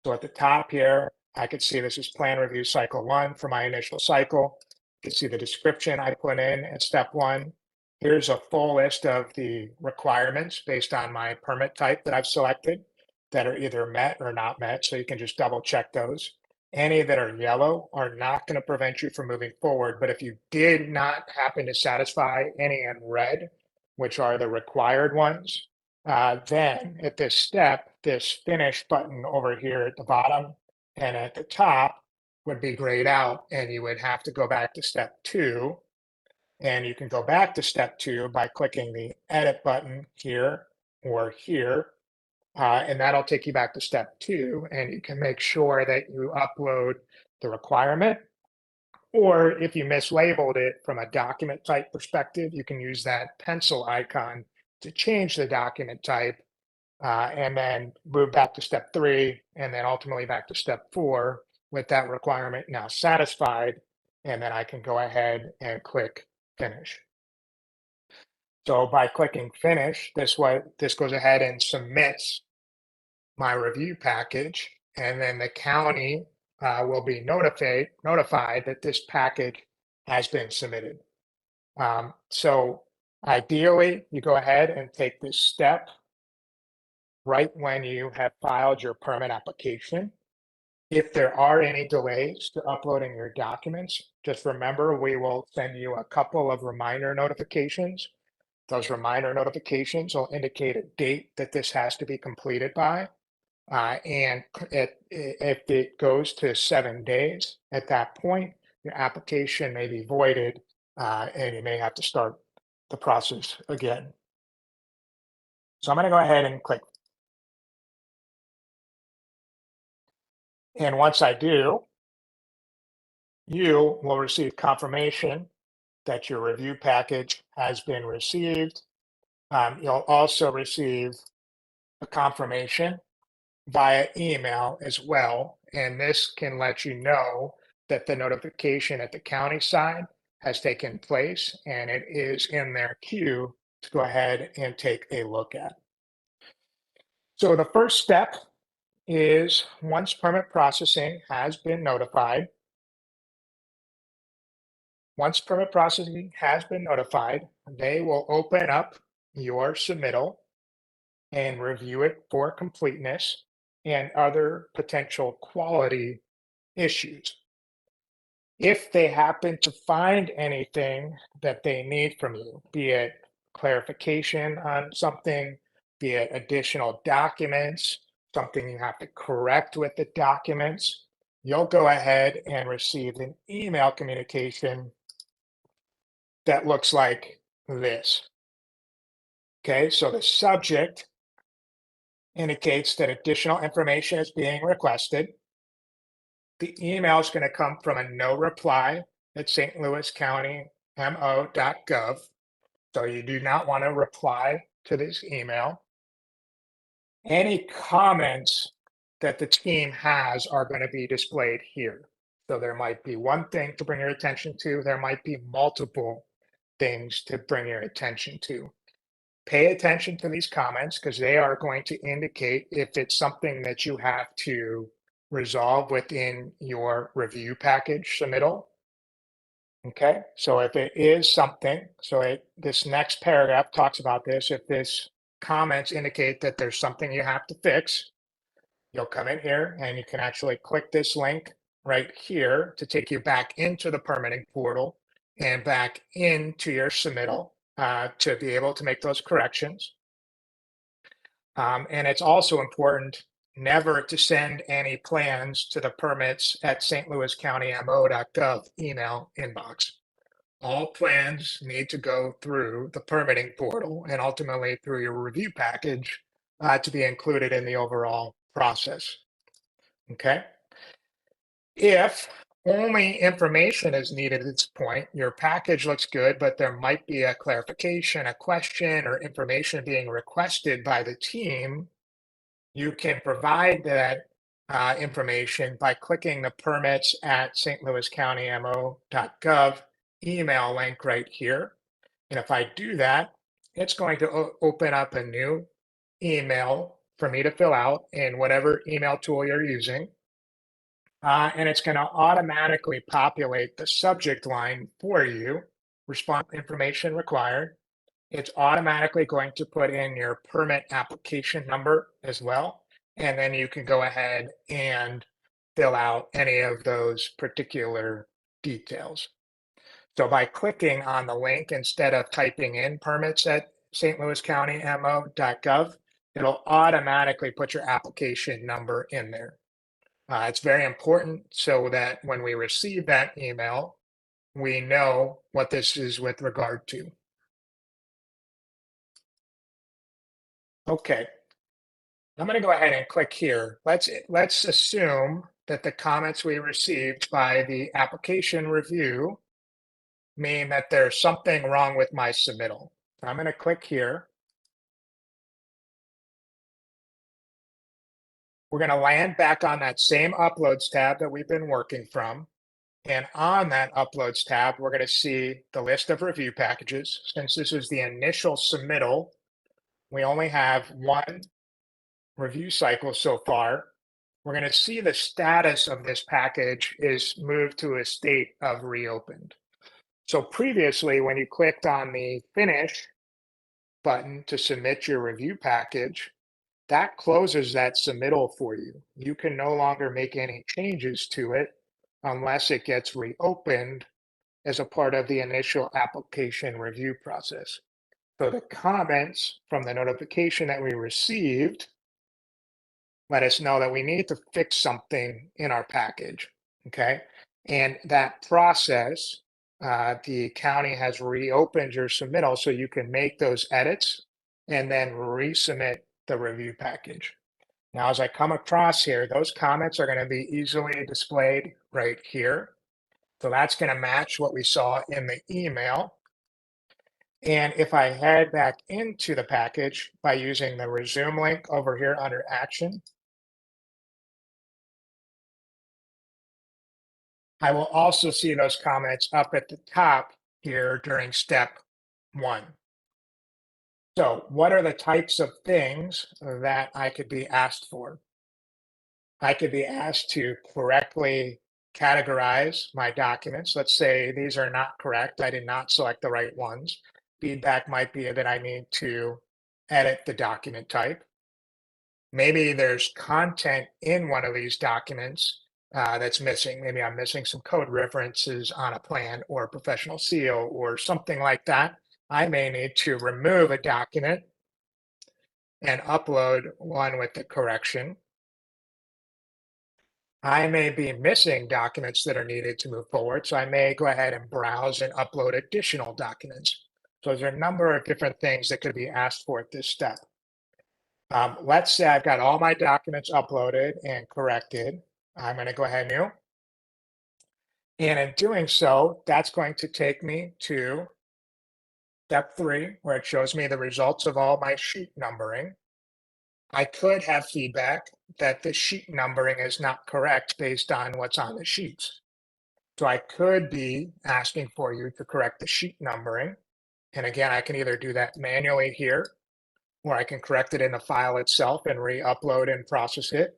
So at the top here, I could see this is plan review cycle 1 for my initial cycle. You can see the description I put in at step 1. Here's a full list of the requirements based on my permit type that I've selected that are either met or not met. So you can just double check those. Any that are yellow are not going to prevent you from moving forward. But if you did not happen to satisfy any in red, which are the required ones, then at this step, this finish button over here at the bottom and at the top would be grayed out, and you would have to go back to step 2. And you can go back to step 2 by clicking the edit button here or here. And that'll take you back to step 2, and you can make sure that you upload the requirement Or if you mislabeled it from a document type perspective, you can use that pencil icon to change the document type and then move back to step 3 and then ultimately back to step 4 with that requirement now satisfied. And then I can go ahead and click finish. So by clicking finish, this goes ahead and submits my review package, and then the county will be notified that this package has been submitted. So ideally, you go ahead and take this step right when you have filed your permit application. If there are any delays to uploading your documents, just remember we will send you a couple of reminder notifications. Those reminder notifications will indicate a date that this has to be completed by. And if it goes to 7 days, at that point, your application may be voided and you may have to start the process again. So I'm going to go ahead and click. And once I do, you will receive confirmation that your review package has been received. You'll also receive a confirmation via email as well. And this can let you know that the notification at the county side has taken place and it is in their queue to go ahead and take a look at. So the first step is once permit processing has been notified, they will open up your submittal and review it for completeness and other potential quality issues. If they happen to find anything that they need from you, be it clarification on something, be it additional documents, something you have to correct with the documents, you'll go ahead and receive an email communication that looks like this. Okay, so the subject indicates that additional information is being requested. The email is going to come from a no reply at stlouiscountymo.gov. So you do not want to reply to this email. Any comments that the team has are going to be displayed here. So there might be one thing to bring your attention to. There might be multiple things to bring your attention to. Pay attention to these comments because they are going to indicate if it's something that you have to resolve within your review package submittal. Okay, so if it is something, this next paragraph talks about this. If this comments indicate that there's something you have to fix, you'll come in here and you can actually click this link right here to take you back into the permitting portal and back into your submittal to be able to make those corrections. And it's also important never to send any plans to the permits at stlouiscountymo.gov email inbox. All plans need to go through the permitting portal and ultimately through your review package to be included in the overall process. Okay. If only information is needed at this point, your package looks good, but there might be a clarification, a question, or information being requested by the team, you can provide that information by clicking the permits at stlouiscountymo.gov email link right here. And if I do that, it's going to open up a new email for me to fill out in whatever email tool you're using. And it's going to automatically populate the subject line for you, response information required. It's automatically going to put in your permit application number as well. And then you can go ahead and fill out any of those particular details. So by clicking on the link, instead of typing in permits at stlouiscountymo.gov, it'll automatically put your application number in there. It's very important so that when we receive that email, we know what this is with regard to. Okay, I'm going to go ahead and click here. Let's assume that the comments we received by the application review mean that there's something wrong with my submittal. I'm going to click here. We're going to land back on that same Uploads tab that we've been working from. And on that Uploads tab, we're going to see the list of review packages. Since this is the initial submittal, we only have one review cycle so far. We're going to see the status of this package is moved to a state of reopened. So previously, when you clicked on the Finish button to submit your review package, that closes that submittal for you. You can no longer make any changes to it unless it gets reopened as a part of the initial application review process. So the comments from the notification that we received let us know that we need to fix something in our package, okay? And that process, the county has reopened your submittal so you can make those edits and then resubmit the review package. Now, as I come across here, those comments are going to be easily displayed right here. So that's going to match what we saw in the email. And if I head back into the package by using the resume link over here under action, I will also see those comments up at the top here during step 1. So what are the types of things that I could be asked for? I could be asked to correctly categorize my documents. Let's say these are not correct. I did not select the right ones. Feedback might be that I need to edit the document type. Maybe there's content in one of these documents that's missing. Maybe I'm missing some code references on a plan or a professional seal or something like that. I may need to remove a document and upload one with the correction. I may be missing documents that are needed to move forward, so I may go ahead and browse and upload additional documents. So there's a number of different things that could be asked for at this step. Let's say I've got all my documents uploaded and corrected. I'm going to go ahead and And in doing so, that's going to take me to step 3, where it shows me the results of all my sheet numbering. I could have feedback that the sheet numbering is not correct based on what's on the sheets. So I could be asking for you to correct the sheet numbering. And again, I can either do that manually here, or I can correct it in the file itself and re-upload and process it.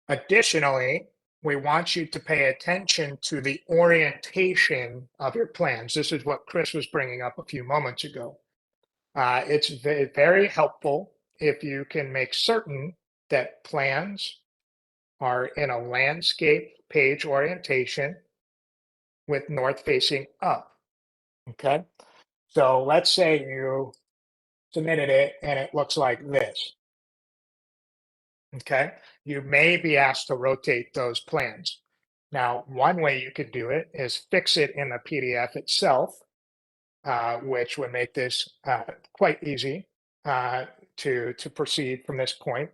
Additionally, we want you to pay attention to the orientation of your plans. This is what Chris was bringing up a few moments ago. It's very helpful if you can make certain that plans are in a landscape page orientation with north facing up. Okay, so let's say you submitted it and it looks like this. Okay, you may be asked to rotate those plans. Now, one way you could do it is fix it in the PDF itself, which would make this quite easy to proceed from this point.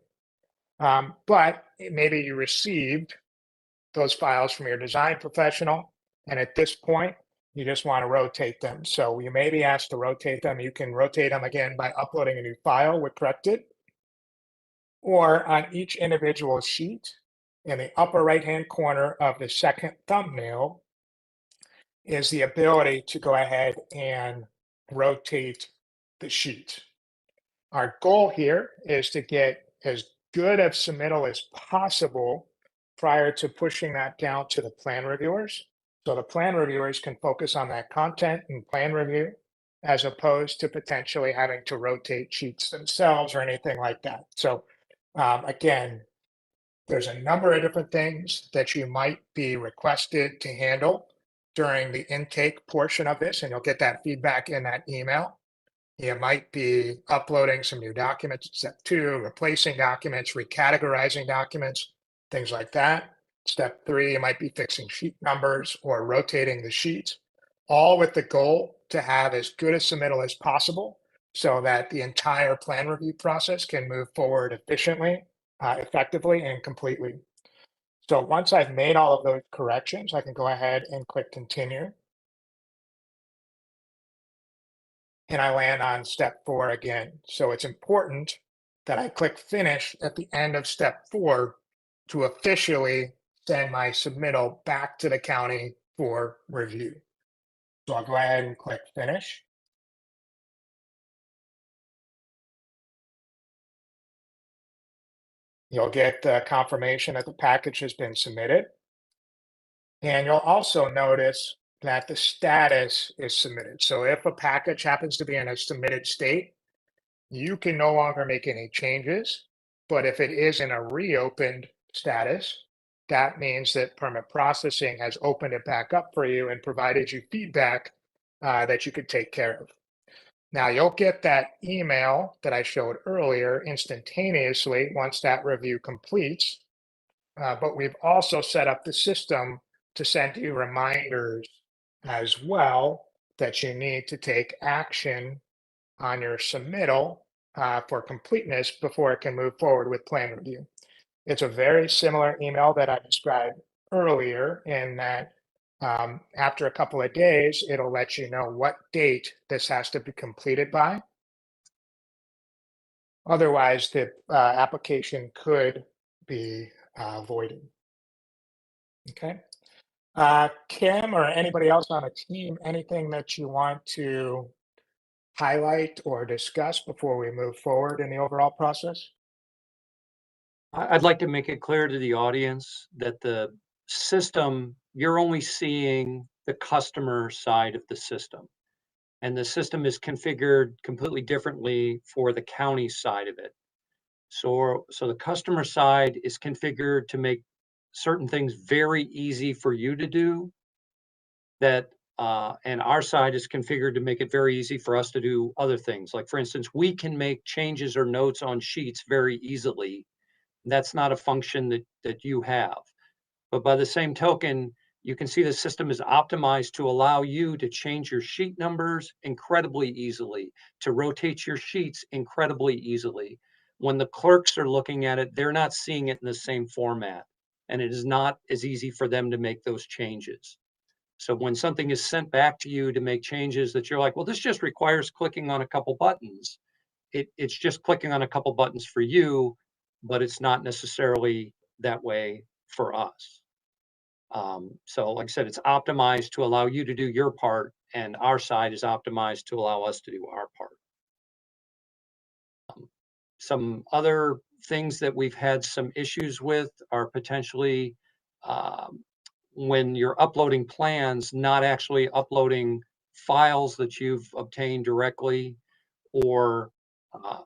But maybe you received those files from your design professional, and at this point, you just want to rotate them. So you may be asked to rotate them. You can rotate them again by uploading a new file with corrected, or on each individual sheet in the upper right-hand corner of the second thumbnail is the ability to go ahead and rotate the sheet. Our goal here is to get as good of submittal as possible prior to pushing that down to the plan reviewers. So the plan reviewers can focus on that content and plan review, as opposed to potentially having to rotate sheets themselves or anything like that. So again, there's a number of different things that you might be requested to handle during the intake portion of this, and you'll get that feedback in that email. You might be uploading some new documents, step 2, replacing documents, recategorizing documents, things like that. Step 3, you might be fixing sheet numbers or rotating the sheets, all with the goal to have as good a submittal as possible so that the entire plan review process can move forward efficiently, effectively, and completely. So once I've made all of those corrections, I can go ahead and click continue. And I land on step 4 again. So it's important that I click finish at the end of step 4 to officially send my submittal back to the county for review. So I'll go ahead and click finish. You'll get the confirmation that the package has been submitted. And you'll also notice that the status is submitted. So if a package happens to be in a submitted state, you can no longer make any changes. But if it is in a reopened status, that means that permit processing has opened it back up for you and provided you feedback that you could take care of. Now you'll get that email that I showed earlier instantaneously once that review completes. But we've also set up the system to send you reminders as well that you need to take action on your submittal for completeness before it can move forward with plan review. It's a very similar email that I described earlier in that after a couple of days, it'll let you know what date this has to be completed by. Otherwise, the application could be voided. Okay. Kim or anybody else on the team, anything that you want to highlight or discuss before we move forward in the overall process? I'd like to make it clear to the audience that the system, you're only seeing the customer side of the system. And the system is configured completely differently for the county side of it. So the customer side is configured to make certain things very easy for you to do that, and our side is configured to make it very easy for us to do other things. Like for instance, we can make changes or notes on sheets very easily. That's not a function that you have. But by the same token, you can see the system is optimized to allow you to change your sheet numbers incredibly easily, to rotate your sheets incredibly easily. When the clerks are looking at it, they're not seeing it in the same format, and it is not as easy for them to make those changes. So when something is sent back to you to make changes that you're like, well, this just requires clicking on a couple buttons. It's just clicking on a couple buttons for you, but it's not necessarily that way for us. So like I said, it's optimized to allow you to do your part, and our side is optimized to allow us to do our part. Some other things that we've had some issues with are potentially when you're uploading plans, not actually uploading files that you've obtained directly, or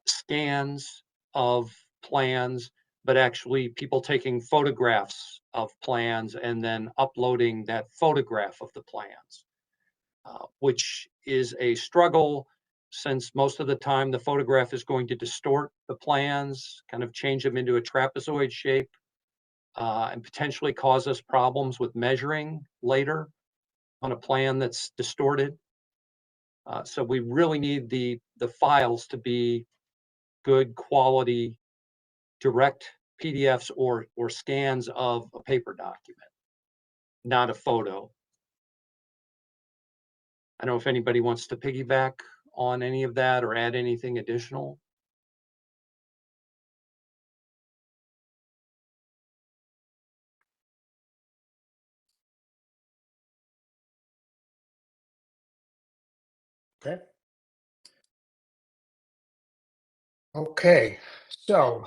scans of plans, but actually people taking photographs of plans and then uploading that photograph of the plans, which is a struggle since most of the time the photograph is going to distort the plans, kind of change them into a trapezoid shape, and potentially cause us problems with measuring later on a plan that's distorted. So we really need the files to be good quality direct PDFs or scans of a paper document, not a photo. I don't know if anybody wants to piggyback on any of that or add anything additional. Okay. Okay, so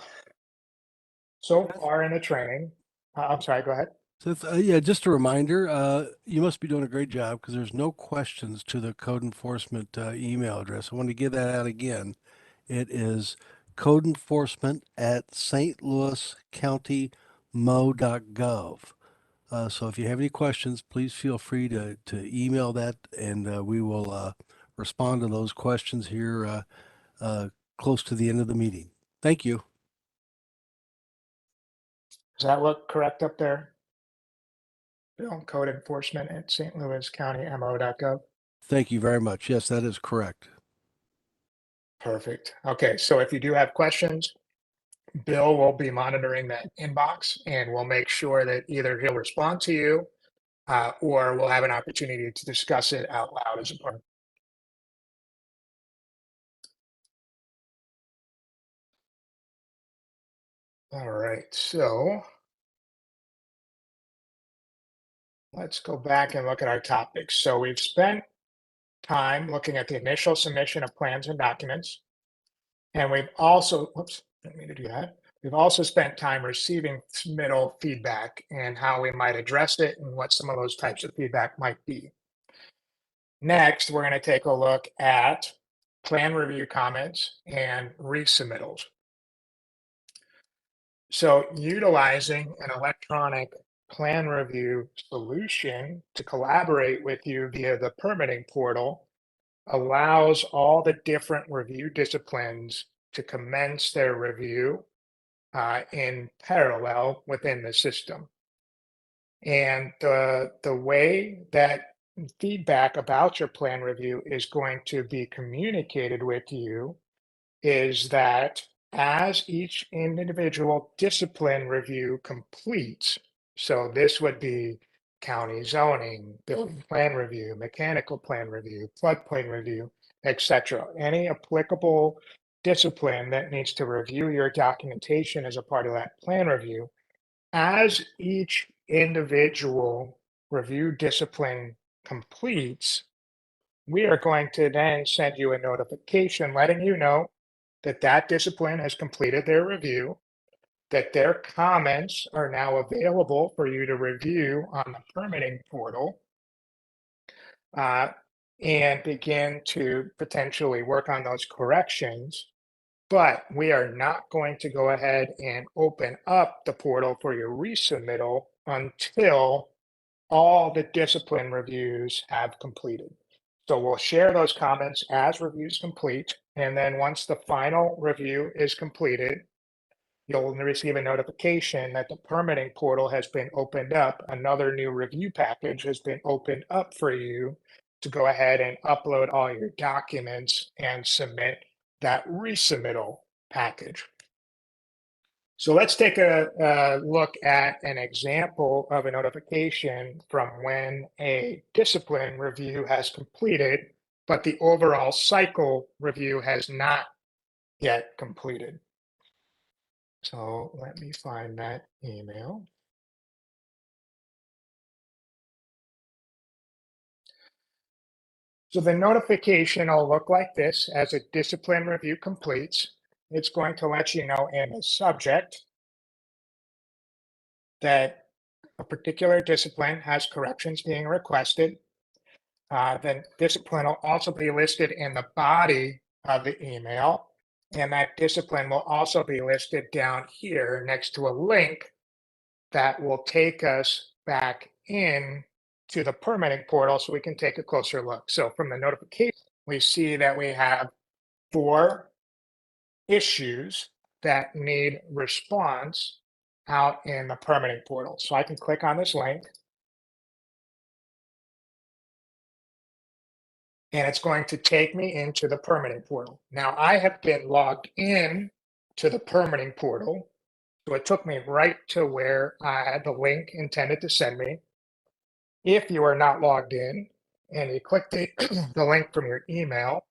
far in the training, I'm sorry, go ahead. So, yeah, just a reminder, you must be doing a great job because there's no questions to the code enforcement email address. I want to give that out again. It is codeenforcement@stlouiscountymo.gov. So if you have any questions, please feel free to email that, and we will respond to those questions here close to the end of the meeting. Thank you. Does that look correct up there? Bill, code enforcement at stlouiscountymo.gov. Thank you very much. Yes, that is correct. Perfect. Okay, so if you do have questions, Bill will be monitoring that inbox and we'll make sure that either he'll respond to you or we'll have an opportunity to discuss it out loud as a part. All right, so let's go back and look at our topics. So we've spent time looking at the initial submission of plans and documents. And we've also, whoops, didn't mean to do that. We've also spent time receiving submittal feedback and how we might address it and what some of those types of feedback might be. Next, we're going to take a look at plan review comments and resubmittals. So utilizing an electronic plan review solution to collaborate with you via the permitting portal allows all the different review disciplines to commence their review in parallel within the system. And the way that feedback about your plan review is going to be communicated with you is that as each individual discipline review completes, so this would be county zoning, building plan review, mechanical plan review, floodplain review, etc. Any applicable discipline that needs to review your documentation as a part of that plan review, as each individual review discipline completes, we are going to then send you a notification letting you know that that discipline has completed their review, that their comments are now available for you to review on the permitting portal, and begin to potentially work on those corrections. But we are not going to go ahead and open up the portal for your resubmittal until all the discipline reviews have completed. So we'll share those comments as reviews complete. And then once the final review is completed, you'll receive a notification that the permitting portal has been opened up. Another new review package has been opened up for you to go ahead and upload all your documents and submit that resubmittal package. So let's take a look at an example of a notification from when a discipline review has completed, but the overall cycle review has not yet completed. So let me find that email. So the notification will look like this as a discipline review completes. It's going to let you know in the subject that a particular discipline has corrections being requested. Then discipline will also be listed in the body of the email. And that discipline will also be listed down here next to a link that will take us back in to the permitting portal so we can take a closer look. So from the notification, we see that we have 4 issues that need response out in the permitting portal. So I can click on this link. And it's going to take me into the permitting portal. Now I have been logged in to the permitting portal. So it took me right to where I had the link intended to send me. If you are not logged in and you click the link from your email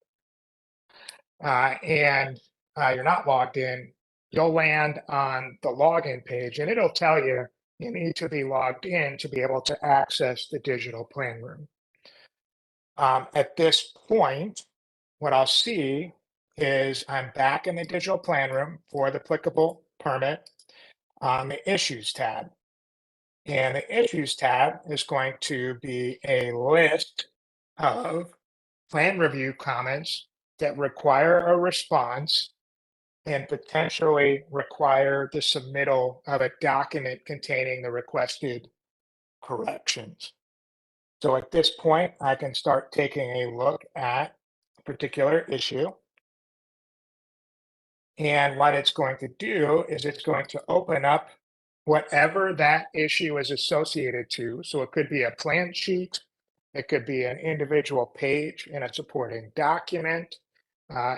and you're not logged in, you'll land on the login page and it'll tell you you need to be logged in to be able to access the digital plan room. At this point, what I'll see is I'm back in the digital plan room for the applicable permit on the issues tab. And the issues tab is going to be a list of plan review comments that require a response and potentially require the submittal of a document containing the requested corrections. So at this point, I can start taking a look at a particular issue. And what it's going to do is it's going to open up whatever that issue is associated to. So it could be a plan sheet, it could be an individual page in a supporting document,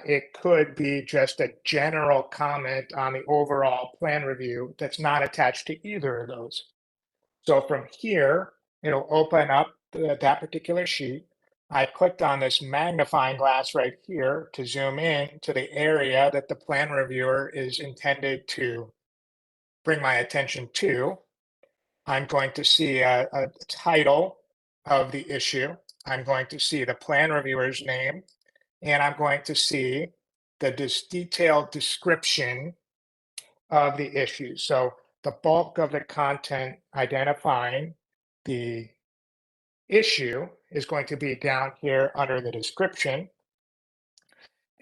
It could be just a general comment on the overall plan review that's not attached to either of those. So from here, it'll open up that particular sheet. I clicked on this magnifying glass right here to zoom in to the area that the plan reviewer is intended to bring my attention to. I'm going to see a title of the issue. I'm going to see the plan reviewer's name, and I'm going to see the detailed description of the issue. So the bulk of the content identifying the issue is going to be down here under the description.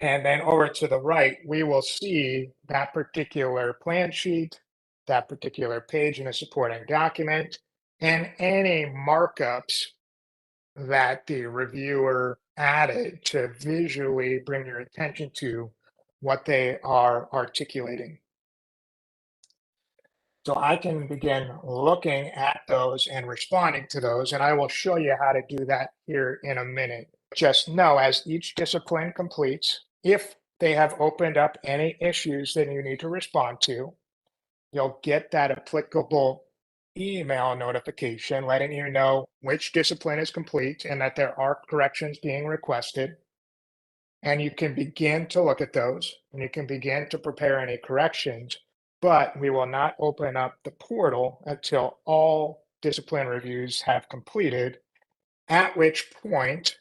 And then over to the right, we will see that particular plan sheet, that particular page in a supporting document, and any markups that the reviewer added to visually bring your attention to what they are articulating. So I can begin looking at those and responding to those, and I will show you how to do that here in a minute. Just know as each discipline completes, if they have opened up any issues that you need to respond to, you'll get that applicable email notification letting you know which discipline is complete and that there are corrections being requested. And you can begin to look at those and you can begin to prepare any corrections, but we will not open up the portal until all discipline reviews have completed, at which point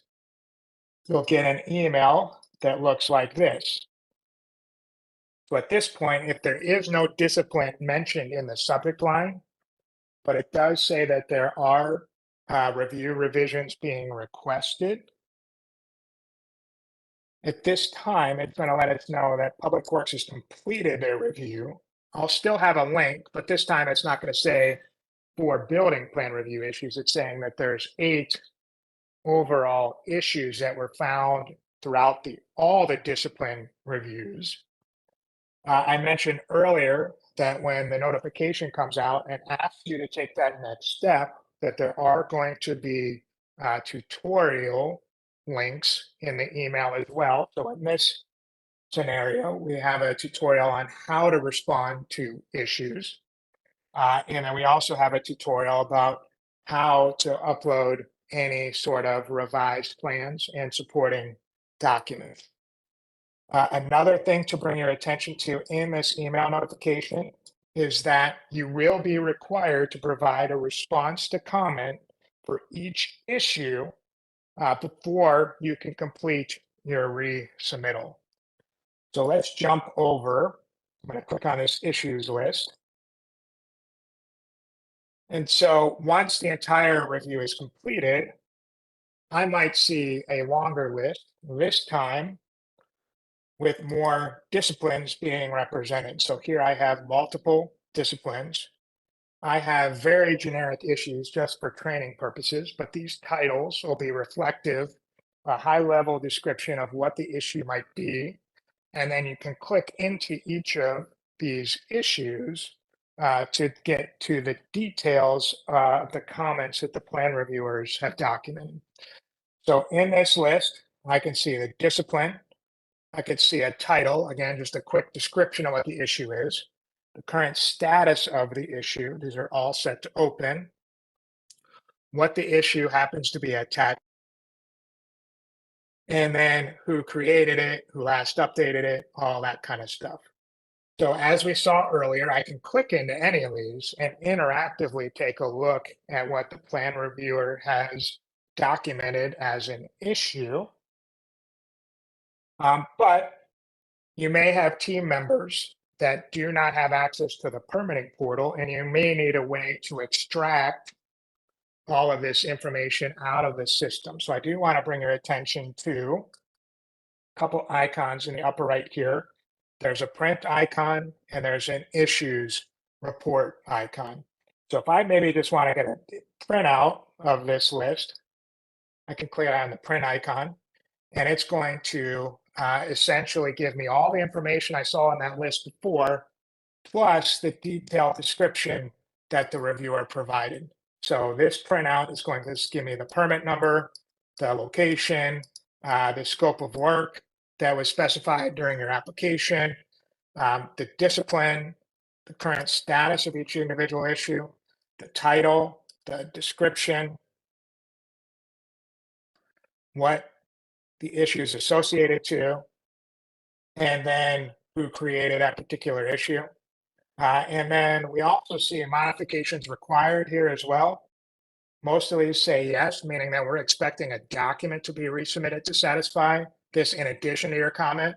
you'll get an email that looks like this. So at this point, if there is no discipline mentioned in the subject line, but it does say that there are review revisions being requested, at this time, it's going to let us know that Public Works has completed their review. I'll still have a link, but this time it's not going to say for building plan review issues. It's saying that there's 8 overall issues that were found throughout all the discipline reviews. I mentioned earlier that when the notification comes out and asks you to take that next step, that there are going to be tutorial links in the email as well. So in this scenario, we have a tutorial on how to respond to issues. And then we also have a tutorial about how to upload any sort of revised plans and supporting documents. Another thing to bring your attention to in this email notification is that you will be required to provide a response to comment for each issue before you can complete your resubmittal. So let's jump over. I'm going to click on this issues list. And so once the entire review is completed, I might see a longer list, this time with more disciplines being represented. So here I have multiple disciplines. I have very generic issues just for training purposes, but these titles will be reflective, a high-level description of what the issue might be. And then you can click into each of these issues to get to the details of the comments that the plan reviewers have documented. So in this list, I can see the discipline. I could see a title, again, just a quick description of what the issue is, the current status of the issue. These are all set to open. What the issue happens to be attached, and then who created it, who last updated it, all that kind of stuff. So as we saw earlier, I can click into any of these and interactively take a look at what the plan reviewer has documented as an issue. But you may have team members that do not have access to the permitting portal, and you may need a way to extract all of this information out of the system. So I do want to bring your attention to a couple icons in the upper right here. There's a print icon and there's an issues report icon. So if I maybe just want to get a printout of this list, I can click on the print icon and it's going to essentially give me all the information I saw on that list before, plus the detailed description that the reviewer provided. So this printout is going to give me the permit number, the location, the scope of work, that was specified during your application, the discipline, the current status of each individual issue, the title, the description, what the issue is associated to, and then who created that particular issue. And then we also see modifications required here as well. Most of these say yes, meaning that we're expecting a document to be resubmitted to satisfy this in addition to your comment.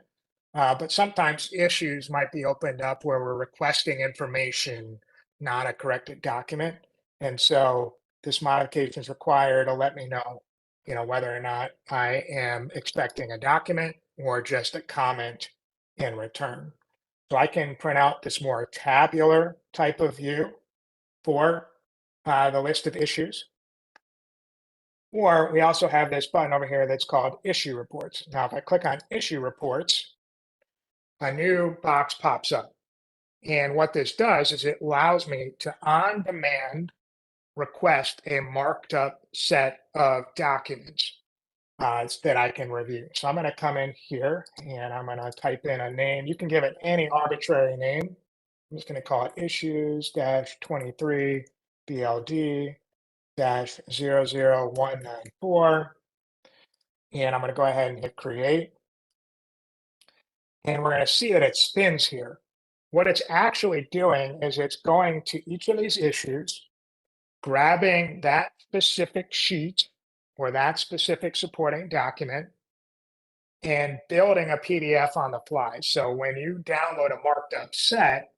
But sometimes issues might be opened up where we're requesting information, not a corrected document. And so this modification is required to let me know, whether or not I am expecting a document or just a comment in return. So I can print out this more tabular type of view for the list of issues. Or we also have this button over here that's called Issue Reports. Now, if I click on Issue Reports, a new box pops up. And what this does is it allows me to on-demand request a marked up set of documents that I can review. So I'm going to come in here and I'm going to type in a name. You can give it any arbitrary name. I'm just going to call it issues-23 BLD-00194. And I'm going to go ahead and hit create. And we're going to see that it spins here. What it's actually doing is it's going to each of these issues, grabbing that specific sheet or that specific supporting document, and building a PDF on the fly. So when you download a marked up set,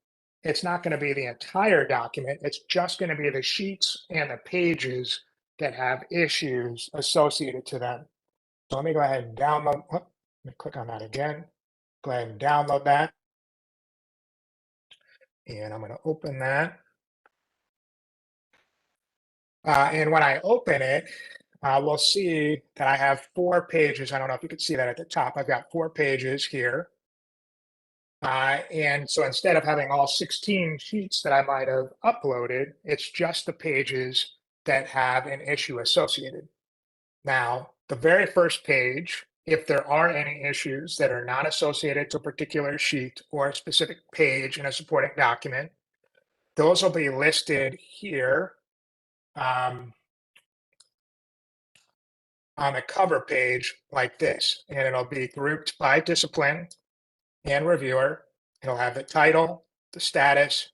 it's not going to be the entire document. It's just going to be the sheets and the pages that have issues associated to them. So let me go ahead and download. Let me click on that again. Go ahead and download that. And I'm going to open that. And when I open it, we'll see that I have 4 pages. I don't know if you can see that at the top. I've got 4 pages here. And so instead of having all 16 sheets that I might have uploaded, it's just the pages that have an issue associated. Now, the very first page, if there are any issues that are not associated to a particular sheet or a specific page in a supporting document, those will be listed here on the cover page like this, and it'll be grouped by discipline and reviewer. It'll have the title, the status,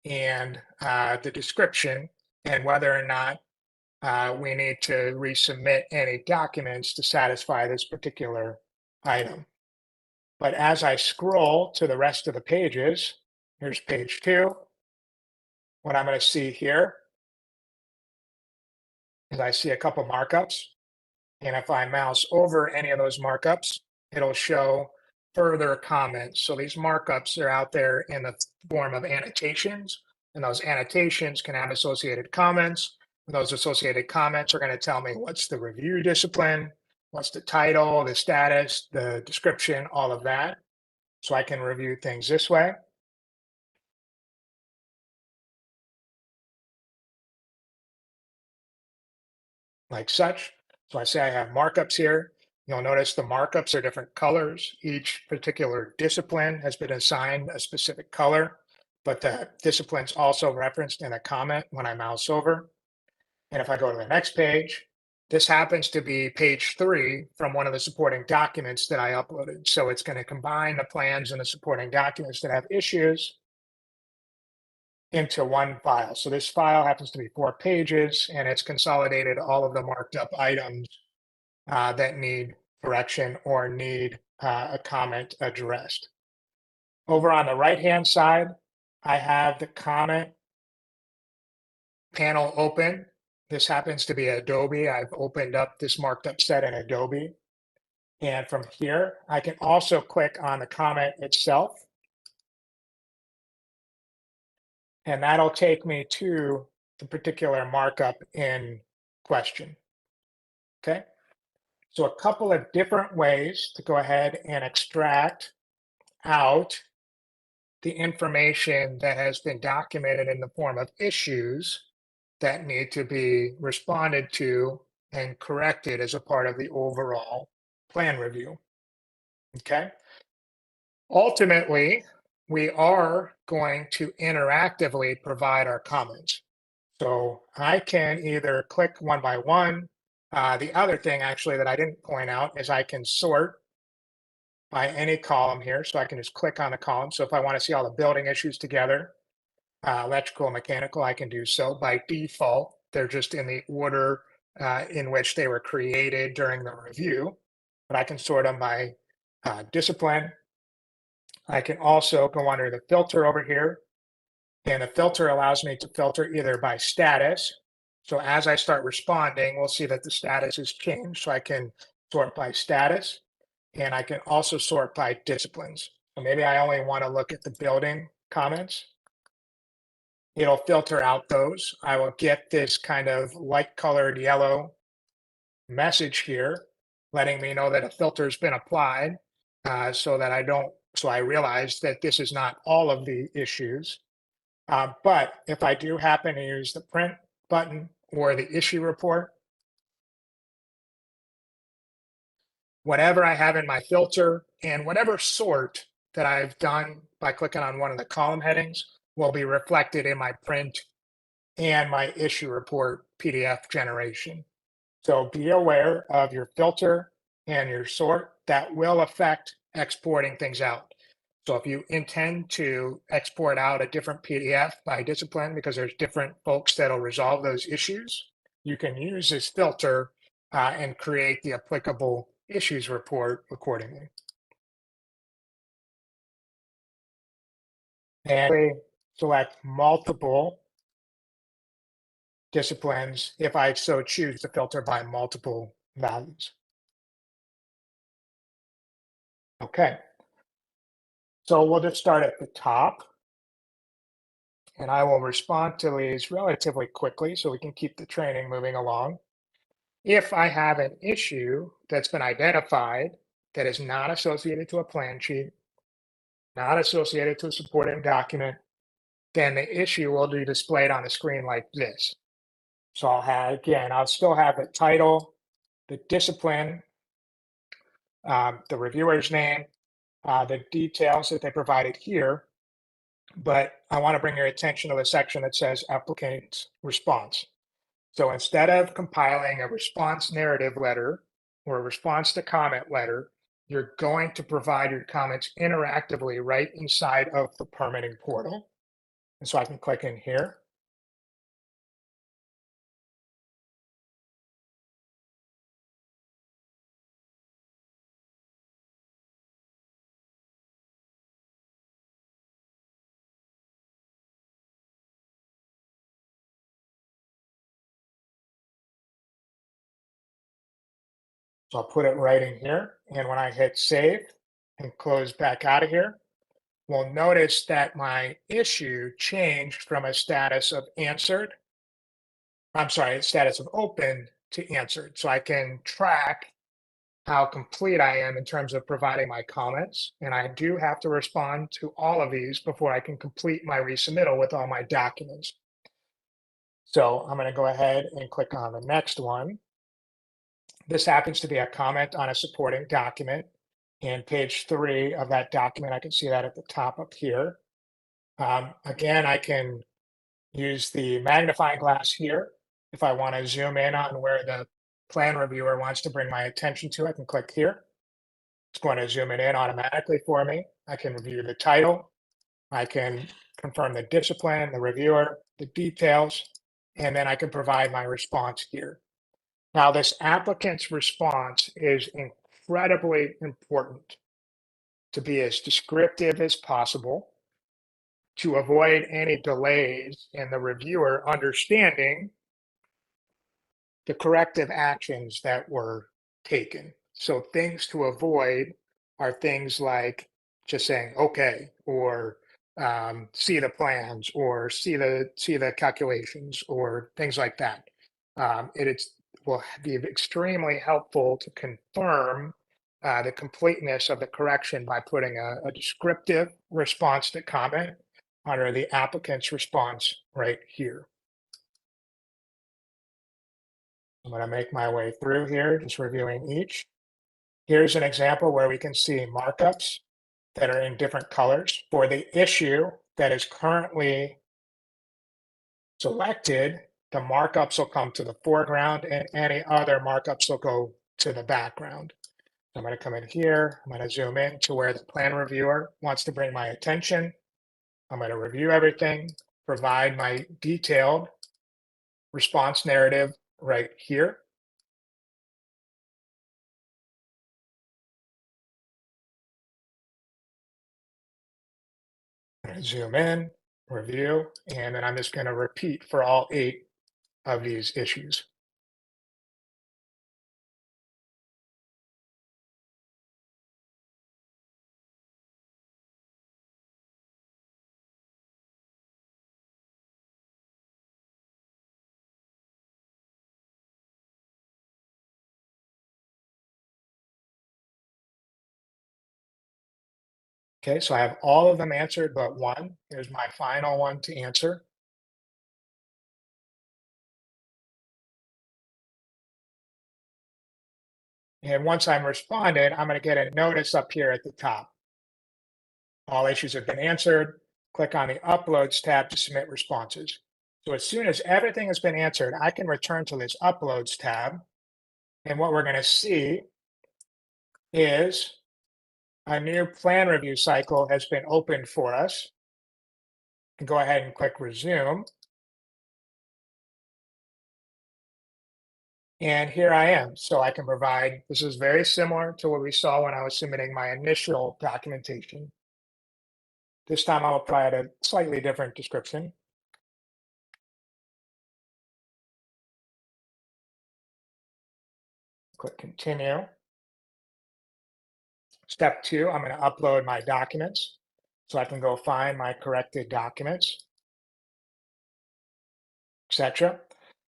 and the description, and whether or not we need to resubmit any documents to satisfy this particular item. But as I scroll to the rest of the pages, here's page 2. What I'm going to see here is I see a couple markups. And if I mouse over any of those markups, it'll show further comments. So these markups are out there in the form of annotations, and those annotations can have associated comments. And those associated comments are going to tell me what's the review discipline, what's the title, the status, the description, all of that. So I can review things this way. Like such. So I say I have markups here. You'll notice the markups are different colors. Each particular discipline has been assigned a specific color, but the discipline's also referenced in a comment when I mouse over. And if I go to the next page, this happens to be page 3 from one of the supporting documents that I uploaded. So it's going to combine the plans and the supporting documents that have issues into one file. So this file happens to be 4 pages, and it's consolidated all of the marked up items that need correction or need a comment addressed. Over on the right-hand side, I have the comment panel open. This happens to be Adobe. I've opened up this marked up set in Adobe. And from here, I can also click on the comment itself. And that'll take me to the particular markup in question. Okay. So a couple of different ways to go ahead and extract out the information that has been documented in the form of issues that need to be responded to and corrected as a part of the overall plan review. Okay. Ultimately, we are going to interactively provide our comments. So I can either click one by one. The other thing actually that I didn't point out is I can sort by any column here. So I can just click on the column. So if I want to see all the building issues together, electrical, mechanical, I can do so. By default, they're just in the order in which they were created during the review. But I can sort them by discipline. I can also go under the filter over here. And the filter allows me to filter either by status. So as I start responding, we'll see that the status has changed. So I can sort by status, and I can also sort by disciplines. So maybe I only want to look at the building comments. It'll filter out those. I will get this kind of light colored yellow message here, letting me know that a filter has been applied, so that I realize that this is not all of the issues. But if I do happen to use the print button or the issue report, whatever I have in my filter and whatever sort that I've done by clicking on one of the column headings will be reflected in my print and my issue report PDF generation. So be aware of your filter and your sort that will affect exporting things out. So if you intend to export out a different PDF by discipline, because there's different folks that'll resolve those issues, you can use this filter and create the applicable issues report accordingly. And select multiple disciplines if I so choose to filter by multiple values. Okay. So we'll just start at the top. And I will respond to these relatively quickly so we can keep the training moving along. If I have an issue that's been identified that is not associated to a plan sheet, not associated to a supporting document, then the issue will be displayed on the screen like this. So I'll still have the title, the discipline, the reviewer's name, the details that they provided here. But I want to bring your attention to the section that says applicant's response. So instead of compiling a response narrative letter or a response to comment letter, you're going to provide your comments interactively right inside of the permitting portal. And so I can click in here. So I'll put it right in here. And when I hit save and close back out of here, we'll notice that my issue changed from a status of answered. I'm sorry, status of open to answered. So I can track how complete I am in terms of providing my comments. And I do have to respond to all of these before I can complete my resubmittal with all my documents. So I'm going to go ahead and click on the next one. This happens to be a comment on a supporting document. And page 3 of that document, I can see that at the top up here. Again, I can use the magnifying glass here. If I want to zoom in on where the plan reviewer wants to bring my attention to, I can click here. It's going to zoom it in automatically for me. I can review the title. I can confirm the discipline, the reviewer, the details, and then I can provide my response here. Now, this applicant's response is incredibly important to be as descriptive as possible to avoid any delays in the reviewer understanding the corrective actions that were taken. So things to avoid are things like just saying okay, or see the plans, or see the calculations, or things like that. It will be extremely helpful to confirm the completeness of the correction by putting a descriptive response to comment under the applicant's response right here. I'm going to make my way through here, just reviewing each. Here's an example where we can see markups that are in different colors. For the issue that is currently selected, the markups will come to the foreground and any other markups will go to the background. I'm going to come in here. I'm going to zoom in to where the plan reviewer wants to bring my attention. I'm going to review everything, provide my detailed response narrative right here. I'm going to zoom in, review, and then I'm just going to repeat for all 8 of these issues. Okay, so I have all of them answered but one. Here's my final one to answer. And once I'm responded, I'm going to get a notice up here at the top. All issues have been answered. Click on the Uploads tab to submit responses. So as soon as everything has been answered, I can return to this Uploads tab. And what we're going to see is a new plan review cycle has been opened for us. And go ahead and click Resume. And here I am. So I can provide, this is very similar to what we saw when I was submitting my initial documentation. This time I'll provide a slightly different description. Click Continue. Step 2, I'm going to upload my documents. So I can go find my corrected documents, etc.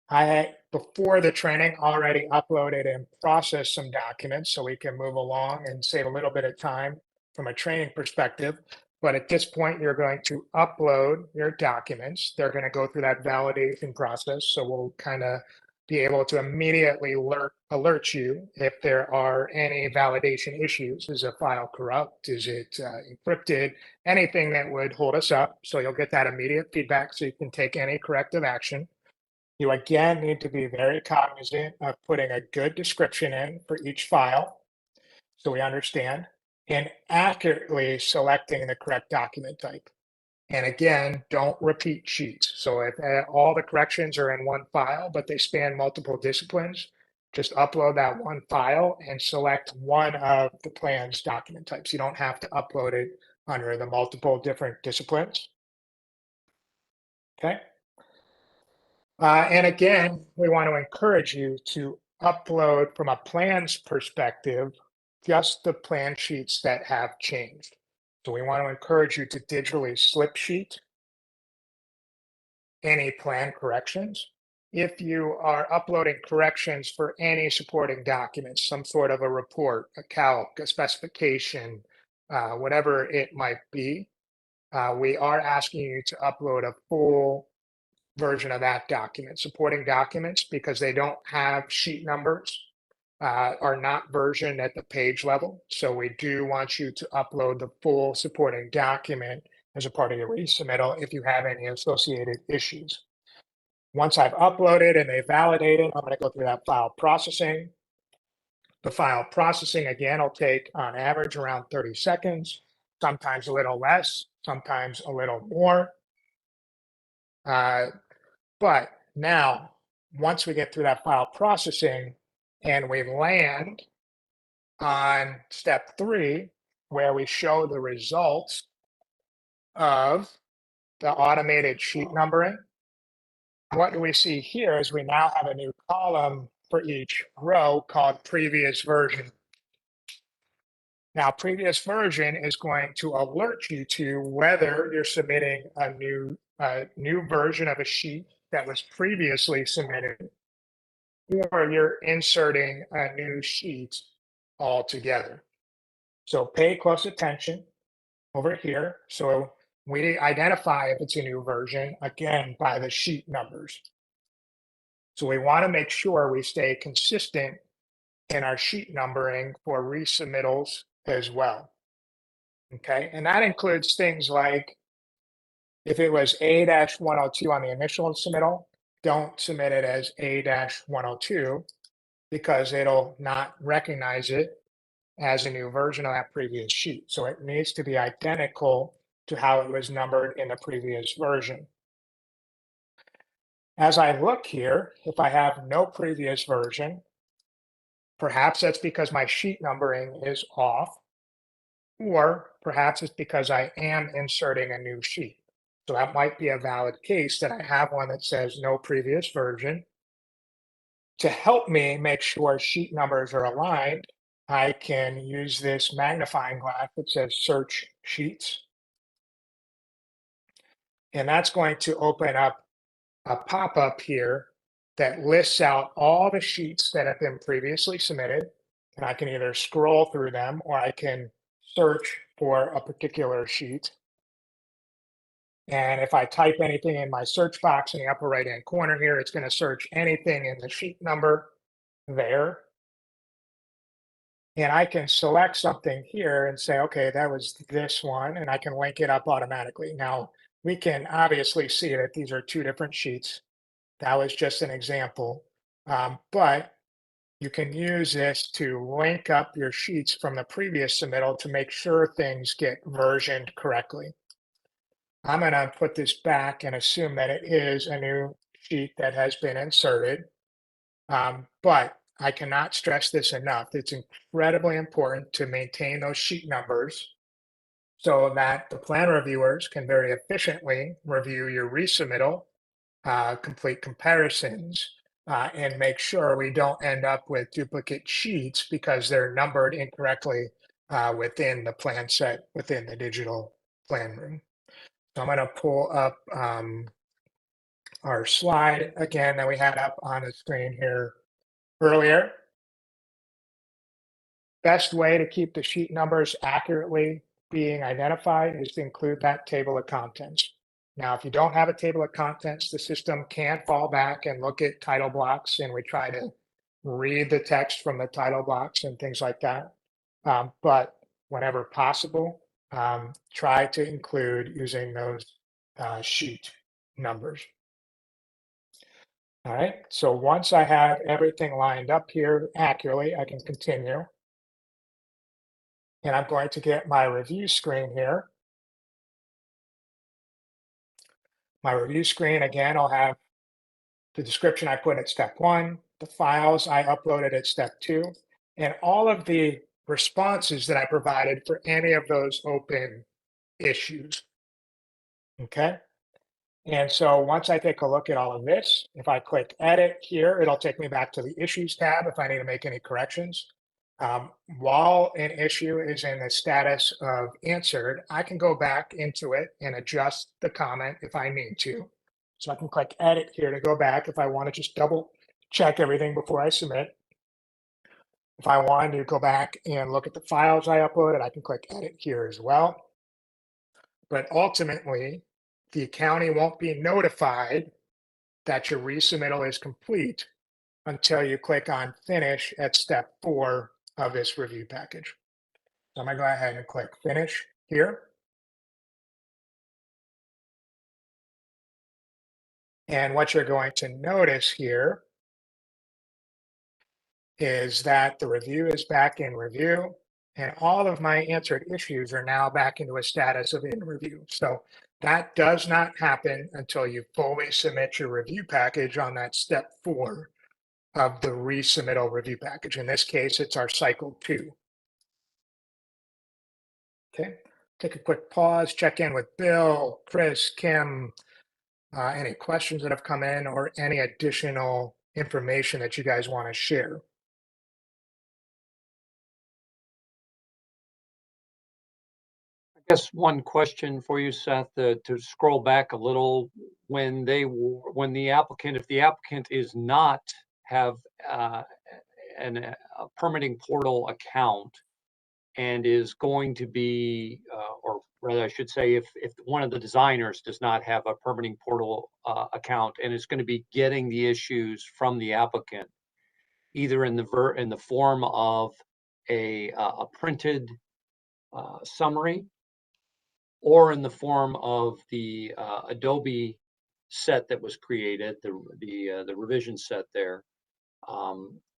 I had, before the training, already uploaded and processed some documents so we can move along and save a little bit of time from a training perspective. But at this point, you're going to upload your documents. They're going to go through that validation process. So we'll kind of be able to immediately alert you if there are any validation issues. Is a file corrupt? Is it encrypted? Anything that would hold us up. So you'll get that immediate feedback so you can take any corrective action. You again need to be very cognizant of putting a good description in for each file so we understand, and accurately selecting the correct document type. And again, don't repeat sheets. So if all the corrections are in one file, but they span multiple disciplines, just upload that one file and select one of the plan's document types. You don't have to upload it under the multiple different disciplines. Okay. And again, we want to encourage you to upload from a plans perspective, just the plan sheets that have changed. So we want to encourage you to digitally slip sheet any plan corrections. If you are uploading corrections for any supporting documents, some sort of a report, a calc, a specification, whatever it might be, we are asking you to upload a full version of that document. Supporting documents, because they don't have sheet numbers, are not versioned at the page level. So we do want you to upload the full supporting document as a part of your resubmittal if you have any associated issues. Once I've uploaded and they validated, I'm going to go through that file processing. The file processing, again, will take on average around 30 seconds, sometimes a little less, sometimes a little more. But now, once we get through that file processing and we land on step 3, where we show the results of the automated sheet numbering, what do we see here is we now have a new column for each row called previous version. Now, previous version is going to alert you to whether you're submitting a new version of a sheet that was previously submitted, or you're inserting a new sheet altogether. So pay close attention over here. So we identify if it's a new version, again, by the sheet numbers. So we want to make sure we stay consistent in our sheet numbering for resubmittals as well. Okay, and that includes things like if it was A-102 on the initial submittal, don't submit it as A-102 because it'll not recognize it as a new version of that previous sheet. So it needs to be identical to how it was numbered in the previous version. As I look here, if I have no previous version, perhaps that's because my sheet numbering is off, or perhaps it's because I am inserting a new sheet. So that might be a valid case that I have one that says no previous version. To help me make sure sheet numbers are aligned, I can use this magnifying glass that says search sheets. And that's going to open up a pop-up here that lists out all the sheets that have been previously submitted. And I can either scroll through them or I can search for a particular sheet. And if I type anything in my search box in the upper right-hand corner here, it's going to search anything in the sheet number there. And I can select something here and say, okay, that was this one, and I can link it up automatically. Now, we can obviously see that these are two different sheets. That was just an example. But you can use this to link up your sheets from the previous submittal to make sure things get versioned correctly. I'm going to put this back and assume that it is a new sheet that has been inserted. But I cannot stress this enough. It's incredibly important to maintain those sheet numbers so that the plan reviewers can very efficiently review your resubmittal, complete comparisons, and make sure we don't end up with duplicate sheets because they're numbered incorrectly within the plan set within the digital plan room. So I'm going to pull up our slide again that we had up on the screen here earlier. Best way to keep the sheet numbers accurately being identified is to include that table of contents. Now, if you don't have a table of contents, the system can fall back and look at title blocks, and we try to read the text from the title blocks and things like that. But whenever possible, try to include using those sheet numbers. All right, so once I have everything lined up here accurately, I can continue. And I'm going to get my review screen here. My review screen, again, I'll have the description I put at step 1, the files I uploaded at step 2, and all of the responses that I provided for any of those open issues. Okay. And so once I take a look at all of this, if I click edit here, it'll take me back to the issues tab if I need to make any corrections. While an issue is in the status of answered, I can go back into it and adjust the comment if I need to. So I can click edit here to go back if I want to just double check everything before I submit. If I wanted to go back and look at the files I uploaded, I can click edit here as well. But ultimately, the county won't be notified that your resubmittal is complete until you click on finish at step 4 of this review package. So I'm going to go ahead and click finish here. And what you're going to notice here is that the review is back in review and all of my answered issues are now back into a status of in review. So that does not happen until you fully submit your review package on that step 4 of the resubmittal review package. In this case, it's our cycle 2. Okay, take a quick pause, check in with Bill, Chris, Kim, any questions that have come in or any additional information that you guys want to share. I guess one question for you, Seth, to scroll back a little, when the applicant, if the applicant is not have a permitting portal account and is going to be, or rather I should say, if one of the designers does not have a permitting portal account and is going to be getting the issues from the applicant, either in the form of a printed summary, or in the form of the Adobe set that was created, the revision set there.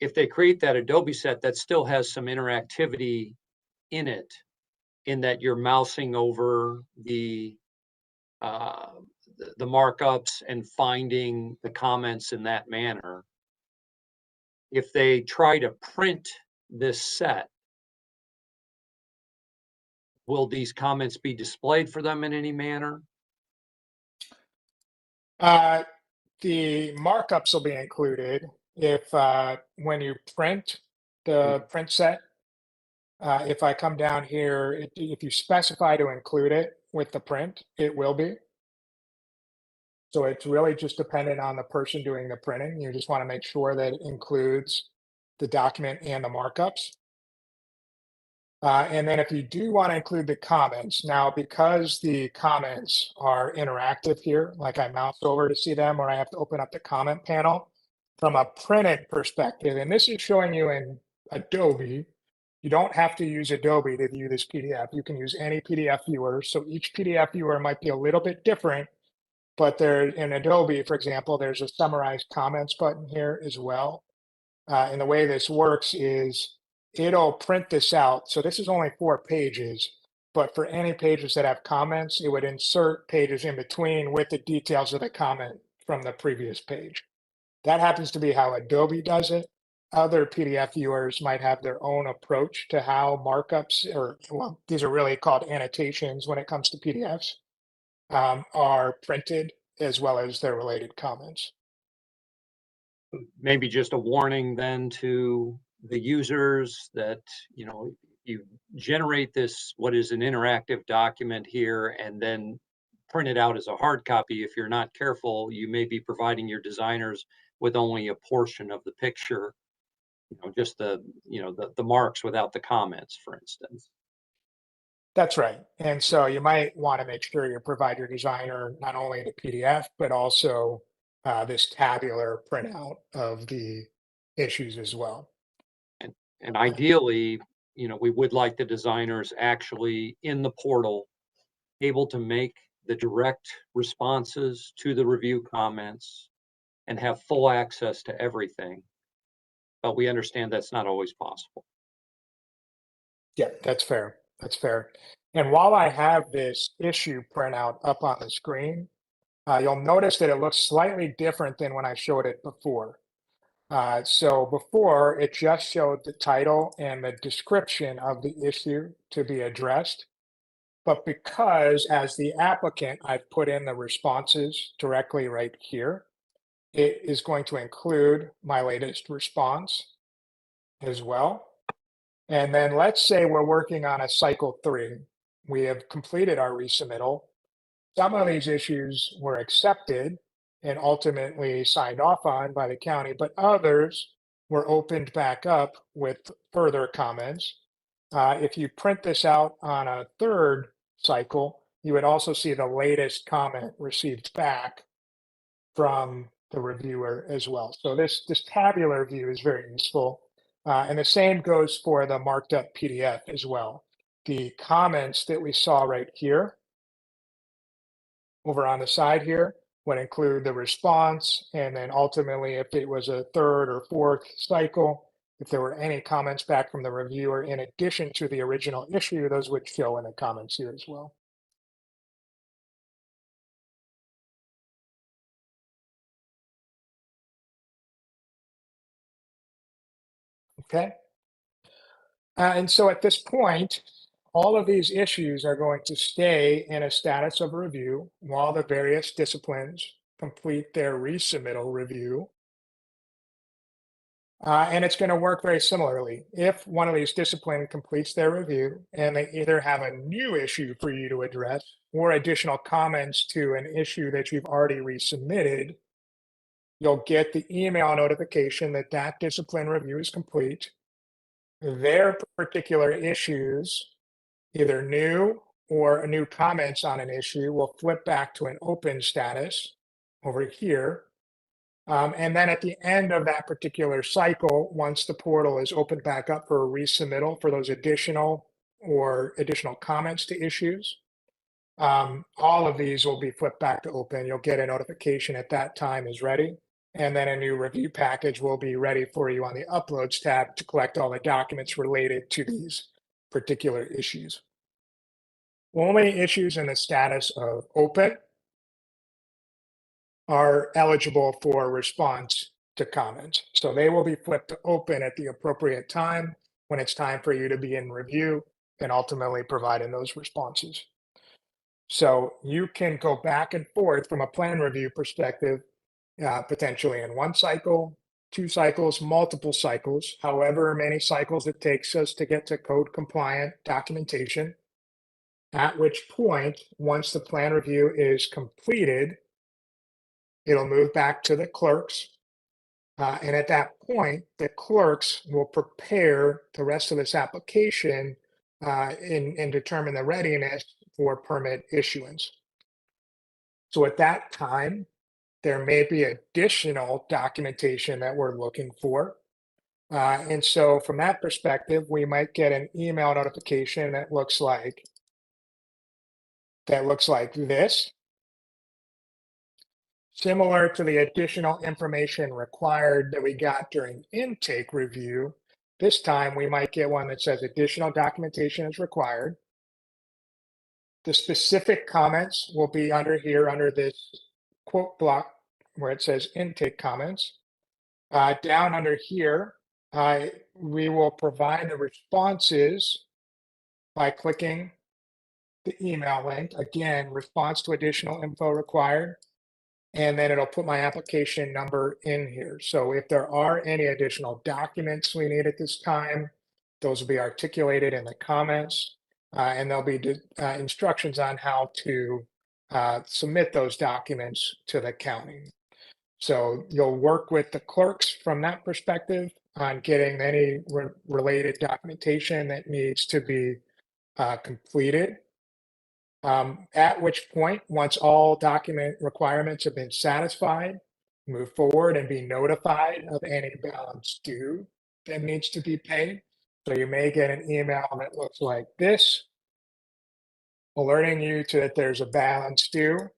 If they create that Adobe set, that still has some interactivity in it, in that you're mousing over the markups and finding the comments in that manner. If they try to print this set, will these comments be displayed for them in any manner? The markups will be included if when you print the print set. If I come down here, if you specify to include it with the print, it will be. So it's really just dependent on the person doing the printing. You just want to make sure that it includes the document and the markups. And then if you do want to include the comments, now because the comments are interactive here, like I mouse over to see them, or I have to open up the comment panel from a printed perspective, and this is showing you in Adobe. You don't have to use Adobe to view this PDF. You can use any PDF viewer. So each PDF viewer might be a little bit different, but there in Adobe, for example, there's a summarize comments button here as well. And the way this works is it'll print this out. So this is only 4 pages, but for any pages that have comments, it would insert pages in between with the details of the comment from the previous page. That happens to be how Adobe does it. Other PDF viewers might have their own approach to how markups, or well, these are really called annotations when it comes to PDFs, are printed, as well as their related comments. Maybe just a warning then to the users that, you generate this, what is an interactive document here, and then print it out as a hard copy. If you're not careful, you may be providing your designers with only a portion of the picture, just the marks without the comments, for instance. That's right. And so you might want to make sure you provide your designer not only the PDF, but also this tabular printout of the issues as well. And ideally, we would like the designers actually in the portal able to make the direct responses to the review comments and have full access to everything. But we understand that's not always possible. Yeah, that's fair. That's fair. And while I have this issue printout up on the screen, you'll notice that it looks slightly different than when I showed it before. So before, it just showed the title and the description of the issue to be addressed. But because as the applicant, I've put in the responses directly right here, it is going to include my latest response as well. And then let's say we're working on a cycle 3. We have completed our resubmittal. Some of these issues were accepted and ultimately signed off on by the county, but others were opened back up with further comments. If you print this out on a 3rd cycle, you would also see the latest comment received back from the reviewer as well. So this tabular view is very useful. And the same goes for the marked up PDF as well. The comments that we saw right here over on the side here would include the response, and then ultimately if it was a 3rd or 4th cycle, if there were any comments back from the reviewer in addition to the original issue, those would show in the comments here as well. Okay. And so at this point, all of these issues are going to stay in a status of review while the various disciplines complete their resubmittal review. And it's going to work very similarly. If one of these disciplines completes their review and they either have a new issue for you to address or additional comments to an issue that you've already resubmitted, you'll get the email notification that that discipline review is complete. Their particular issues, either new or new comments on an issue, will flip back to an open status over here. And then at the end of that particular cycle, once the portal is opened back up for a resubmittal for those additional comments to issues, all of these will be flipped back to open. You'll get a notification at that time is ready. And then a new review package will be ready for you on the uploads tab to collect all the documents related to these particular issues. Only issues in the status of open are eligible for response to comments. So they will be flipped to open at the appropriate time when it's time for you to be in review and ultimately providing those responses. So you can go back and forth from a plan review perspective, potentially in one cycle, 2 cycles, multiple cycles, however many cycles it takes us to get to code compliant documentation. At which point, once the plan review is completed, it'll move back to the clerks. And at that point, the clerks will prepare the rest of this application and determine the readiness for permit issuance. So at that time, there may be additional documentation that we're looking for. And so from that perspective, we might get an email notification that looks like this. Similar to the additional information required that we got during intake review, this time we might get one that says additional documentation is required. The specific comments will be under here, under this quote block where it says intake comments. Down under here, we will provide the responses by clicking the email link. Again, response to additional info required. And then it'll put my application number in here. So if there are any additional documents we need at this time, those will be articulated in the comments, and there'll be instructions on how to submit those documents to the county. So you'll work with the clerks from that perspective on getting any related documentation that needs to be completed. At which point, once all document requirements have been satisfied, move forward and be notified of any balance due that needs to be paid. So you may get an email that looks like this, alerting you to that there's a balance due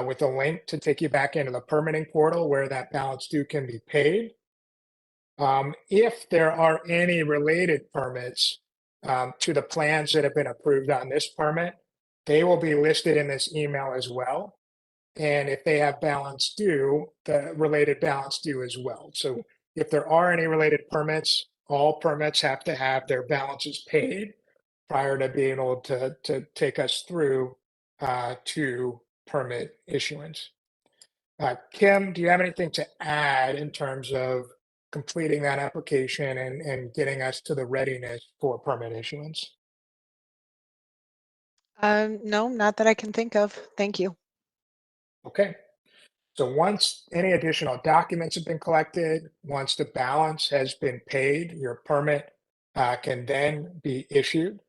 with a link to take you back into the permitting portal where that balance due can be paid. If there are any related permits to the plans that have been approved on this permit, they will be listed in this email as well. And if they have balance due, the related balance due as well. So if there are any related permits, all permits have to have their balances paid prior to being able to take us through to permit issuance. Kim, do you have anything to add in terms of completing that application and getting us to the readiness for permit issuance? No, not that I can think of. Thank you. Okay. So once any additional documents have been collected, once the balance has been paid, your permit can then be issued.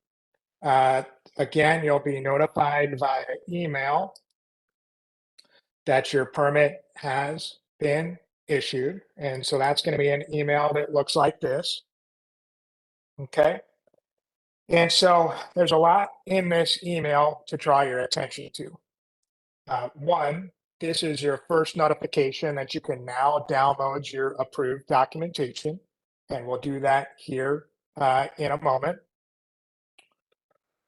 Again, you'll be notified via email that your permit has been issued. And so that's going to be an email that looks like this. Okay. And so there's a lot in this email to draw your attention to. One, this is your first notification that you can now download your approved documentation, and we'll do that here in a moment.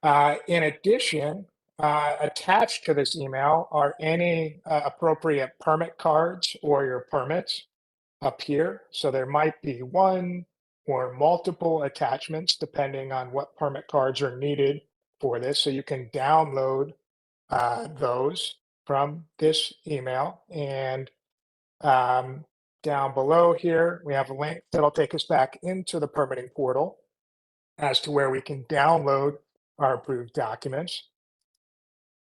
In addition, attached to this email are any appropriate permit cards or your permits up here. So there might be one or multiple attachments depending on what permit cards are needed for this. So you can download those from this email. And down below here, we have a link that'll take us back into the permitting portal as to where we can download our approved documents.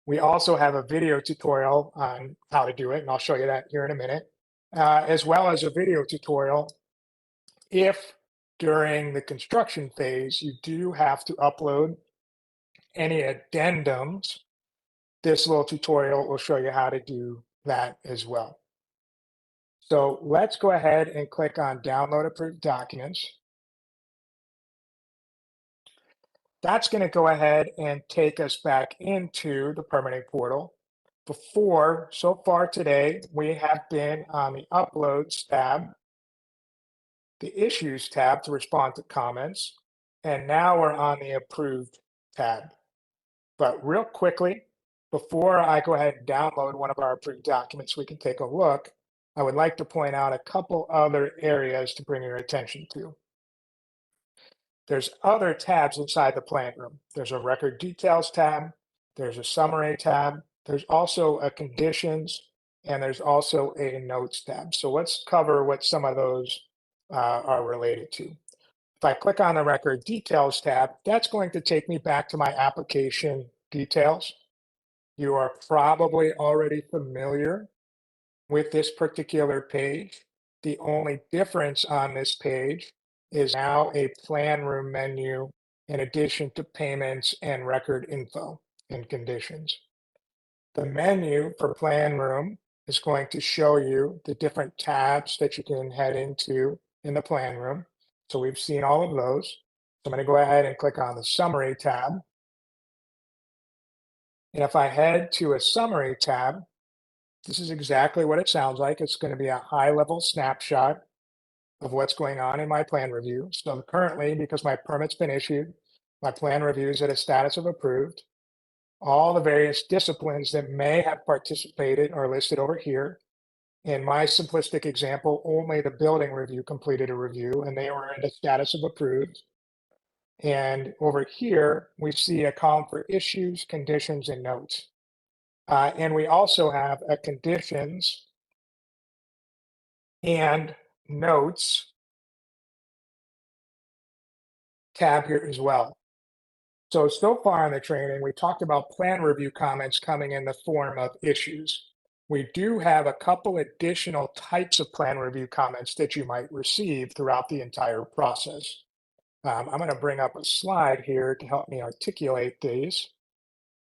We also have a video tutorial on how to do it, and I'll show you that here in a minute, as well as a video tutorial if during the construction phase you do have to upload any addendums. This little tutorial will show you how to do that as well. So let's go ahead and click on Download Approved Documents. That's going to go ahead and take us back into the permitting portal. So far today, we have been on the Uploads tab, the Issues tab to respond to comments, and now we're on the Approved tab. But real quickly, before I go ahead and download one of our approved documents, we can take a look. I would like to point out a couple other areas to bring your attention to. There's other tabs inside the plan room. There's a record details tab, there's a summary tab, there's also a conditions, and there's also a notes tab. So let's cover what some of those are related to. If I click on the record details tab, that's going to take me back to my application details. You are probably already familiar with this particular page. The only difference on this page is now a plan room menu in addition to payments and record info and conditions. The menu for plan room is going to show you the different tabs that you can head into in the plan room. So we've seen all of those. So I'm going to go ahead and click on the summary tab. And if I head to a summary tab, this is exactly what it sounds like. It's going to be a high-level snapshot of what's going on in my plan review. So currently, because my permit's been issued, my plan review is at a status of approved. All the various disciplines that may have participated are listed over here. In my simplistic example, only the building review completed a review and they were in the status of approved. And over here, we see a column for issues, conditions, and notes. And we also have a conditions and notes tab here as well. So far in the training, we talked about plan review comments coming in the form of issues. We do have a couple additional types of plan review comments that you might receive throughout the entire process. I'm going to bring up a slide here to help me articulate these.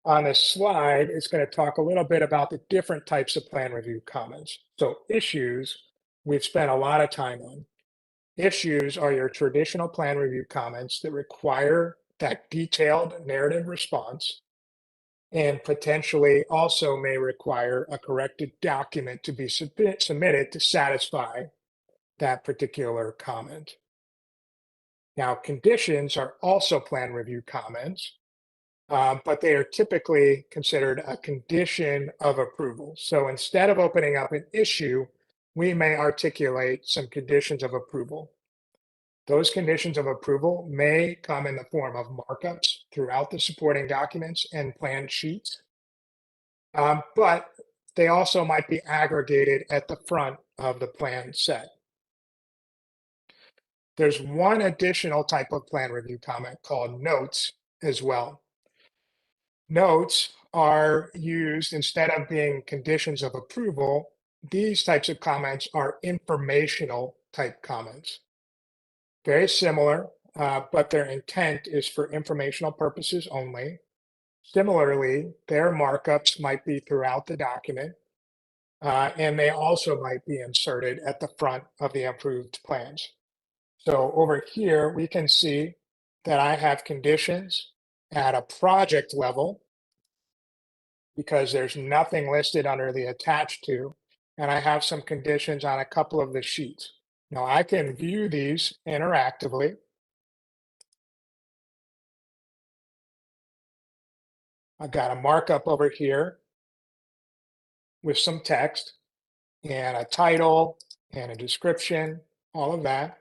On this slide, it's going to talk a little bit about the different types of plan review comments. So issues, we've spent a lot of time on. Issues are your traditional plan review comments that require that detailed narrative response and potentially also may require a corrected document to be submitted to satisfy that particular comment. Now, conditions are also plan review comments, but they are typically considered a condition of approval. So instead of opening up an issue, we may articulate some conditions of approval. Those conditions of approval may come in the form of markups throughout the supporting documents and plan sheets, but they also might be aggregated at the front of the plan set. There's one additional type of plan review comment called notes as well. Notes are used instead of being conditions of approval. These types of comments are informational type comments. Very similar, but their intent is for informational purposes only. Similarly, their markups might be throughout the document, and they also might be inserted at the front of the approved plans. So over here, we can see that I have conditions at a project level because there's nothing listed under the attached to, and I have some conditions on a couple of the sheets. Now I can view these interactively. I've got a markup over here with some text and a title and a description, all of that.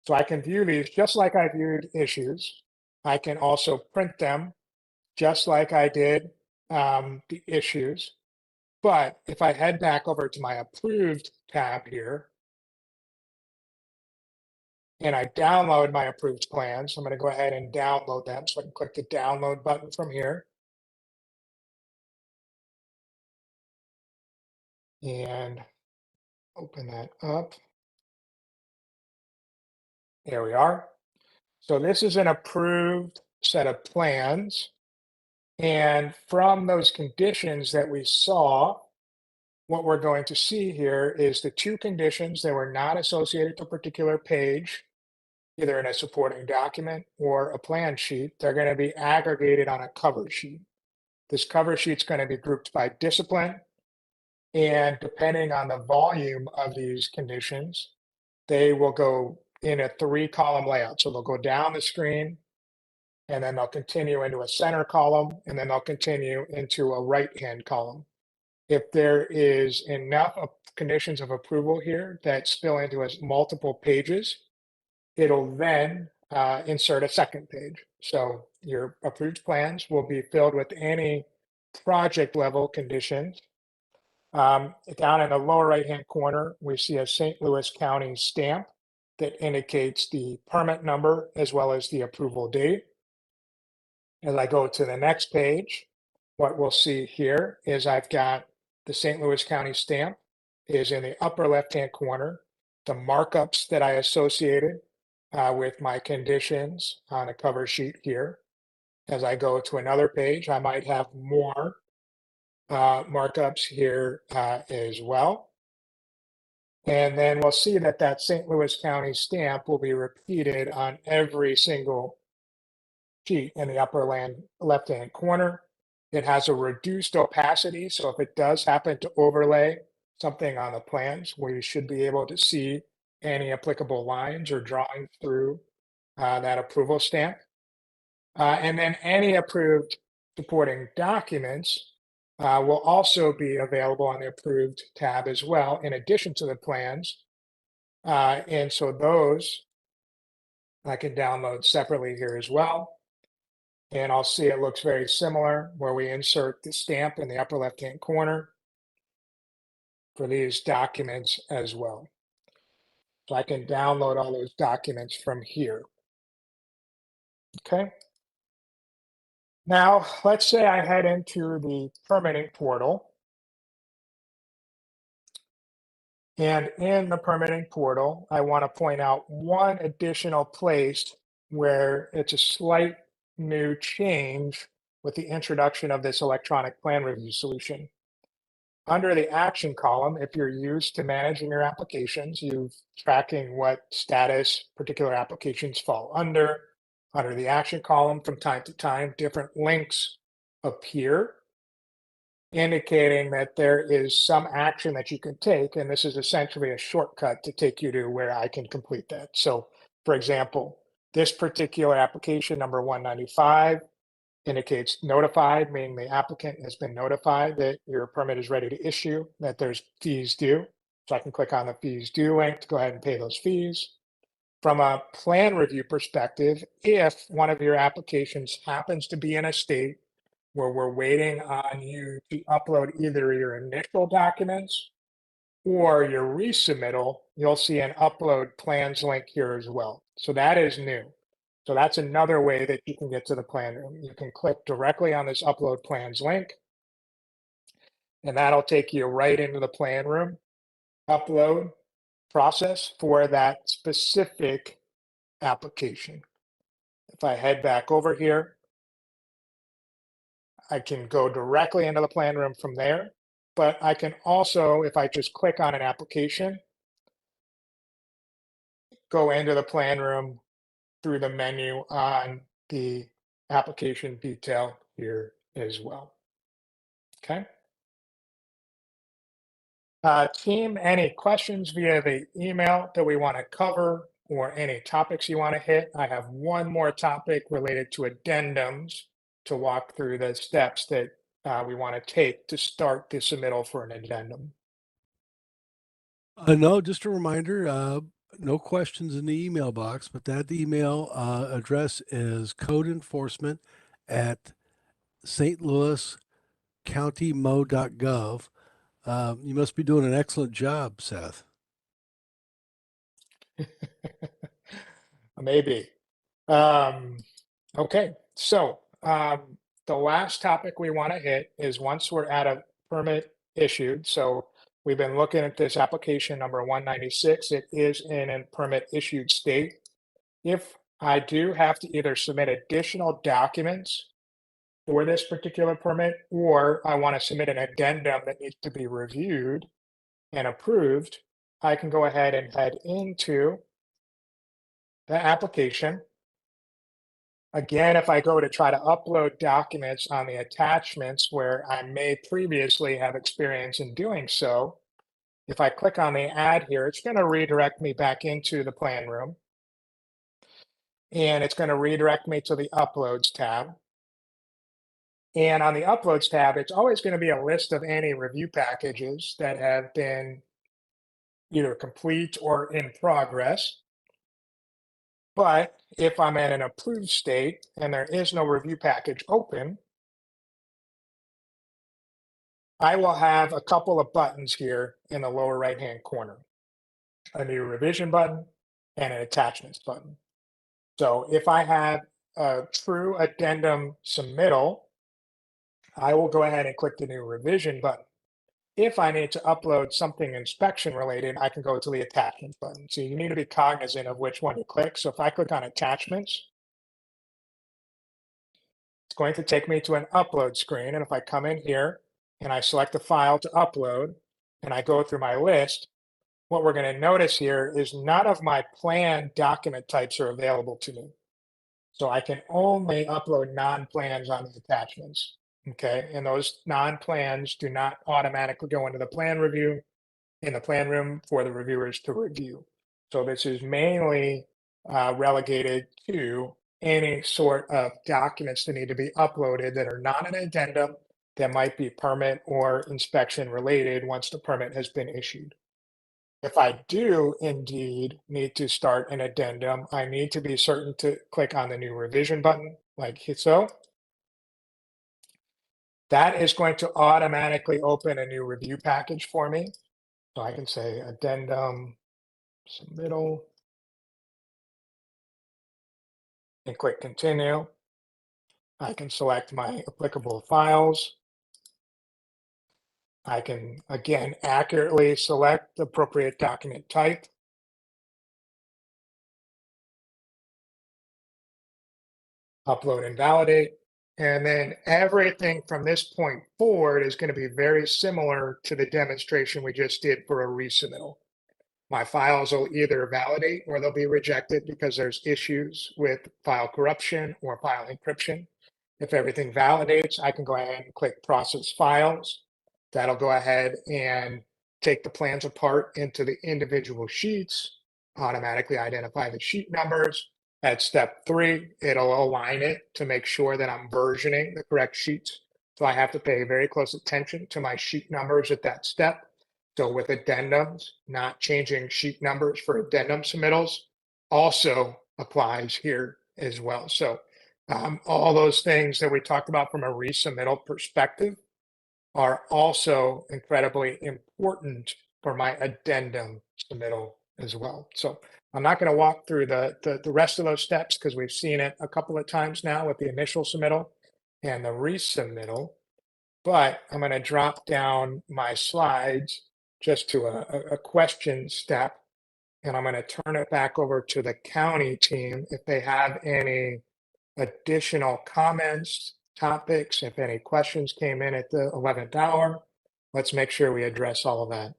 So I can view these just like I viewed issues. I can also print them just like I did the issues. But if I head back over to my approved tab here, and I download my approved plans, I'm going to go ahead and download them. So I can click the download button from here. And open that up. There we are. So this is an approved set of plans. And from those conditions that we saw, what we're going to see here is the two conditions that were not associated to a particular page, either in a supporting document or a plan sheet. They're going to be aggregated on a cover sheet. This cover sheet's going to be grouped by discipline, and depending on the volume of these conditions, they will go in a 3-column layout. So they'll go down the screen, and then they'll continue into a center column, and then they'll continue into a right-hand column. If there is enough of conditions of approval here that spill into multiple pages, it'll then insert a second page. So your approved plans will be filled with any project level conditions. Down in the lower right-hand corner, we see a St. Louis County stamp that indicates the permit number as well as the approval date. As I go to the next page, what we'll see here is I've got the St. Louis County stamp is in the upper left-hand corner, the markups that I associated with my conditions on a cover sheet here. As I go to another page, I might have more markups here as well. And then we'll see that that St. Louis County stamp will be repeated on every single sheet in the upper left-hand corner. It has a reduced opacity, so if it does happen to overlay something on the plans, we should be able to see any applicable lines or drawings through that approval stamp. And then any approved supporting documents will also be available on the approved tab as well, in addition to the plans. And so those I can download separately here as well. And I'll see it looks very similar where we insert the stamp in the upper left-hand corner for these documents as well. So I can download all those documents from here. Okay. Now, let's say I head into the permitting portal. And in the permitting portal, I want to point out one additional place where it's a slight new change with the introduction of this electronic plan review solution. Under the action column, if you're used to managing your applications, you're tracking what status particular applications fall under. Under the action column, from time to time, different links appear, indicating that there is some action that you can take, and this is essentially a shortcut to take you to where I can complete that. So, for example, this particular application, number 195, indicates notified, meaning the applicant has been notified that your permit is ready to issue, that there's fees due. So I can click on the fees due link to go ahead and pay those fees. From a plan review perspective, if one of your applications happens to be in a state where we're waiting on you to upload either your initial documents or your resubmittal, you'll see an upload plans link here as well. So that is new. So that's another way that you can get to the plan room. You can click directly on this upload plans link, and that'll take you right into the plan room upload process for that specific application. If I head back over here, I can go directly into the plan room from there, but I can also, if I just click on an application, go into the plan room through the menu on the application detail here as well. Okay. Team, any questions via the email that we want to cover or any topics you want to hit? I have one more topic related to addendums to walk through the steps that we want to take to start the submittal for an addendum. No, just a reminder, no questions in the email box, but that email address is codeNforcement@stlouiscountymo.gov. You must be doing an excellent job, Seth. Maybe. Okay, so the last topic we want to hit is once we're at a permit issued. So we've been looking at this application number 196. It is in a permit issued state. If I do have to either submit additional documents for this particular permit, or I want to submit an addendum that needs to be reviewed and approved, I can go ahead and head into the application. Again, if I go to try to upload documents on the attachments where I may previously have experience in doing so, if I click on the add here, it's going to redirect me back into the plan room. And it's going to redirect me to the uploads tab. And on the uploads tab, it's always going to be a list of any review packages that have been either complete or in progress. But if I'm in an approved state and there is no review package open, I will have a couple of buttons here in the lower right-hand corner, a new revision button and an attachments button. So if I have a true addendum submittal, I will go ahead and click the new revision button. If I need to upload something inspection related, I can go to the attachments button. So you need to be cognizant of which one you click. So if I click on attachments, it's going to take me to an upload screen. And if I come in here and I select a file to upload and I go through my list, what we're going to notice here is none of my plan document types are available to me. So I can only upload non-plans on the attachments. Okay, and those non-plans do not automatically go into the plan review in the plan room for the reviewers to review. So this is mainly relegated to any sort of documents that need to be uploaded that are not an addendum that might be permit or inspection related once the permit has been issued. If I do indeed need to start an addendum, I need to be certain to click on the new revision button like so. That is going to automatically open a new review package for me. So I can say addendum, submittal, and click continue. I can select my applicable files. I can, again, accurately select the appropriate document type. Upload and validate. And then everything from this point forward is going to be very similar to the demonstration we just did for a resubmittal. My files will either validate or they'll be rejected because there's issues with file corruption or file encryption. If everything validates, I can go ahead and click process files. That'll go ahead and take the plans apart into the individual sheets, automatically identify the sheet numbers. At step 3, it'll align it to make sure that I'm versioning the correct sheets. So I have to pay very close attention to my sheet numbers at that step. So with addendums, not changing sheet numbers for addendum submittals also applies here as well. So all those things that we talked about from a resubmittal perspective are also incredibly important for my addendum submittal as well. So I'm not going to walk through the rest of those steps because we've seen it a couple of times now with the initial submittal and the resubmittal, but I'm going to drop down my slides just to a question step, and I'm going to turn it back over to the county team if they have any additional comments, topics, if any questions came in at the 11th hour. Let's make sure we address all of that.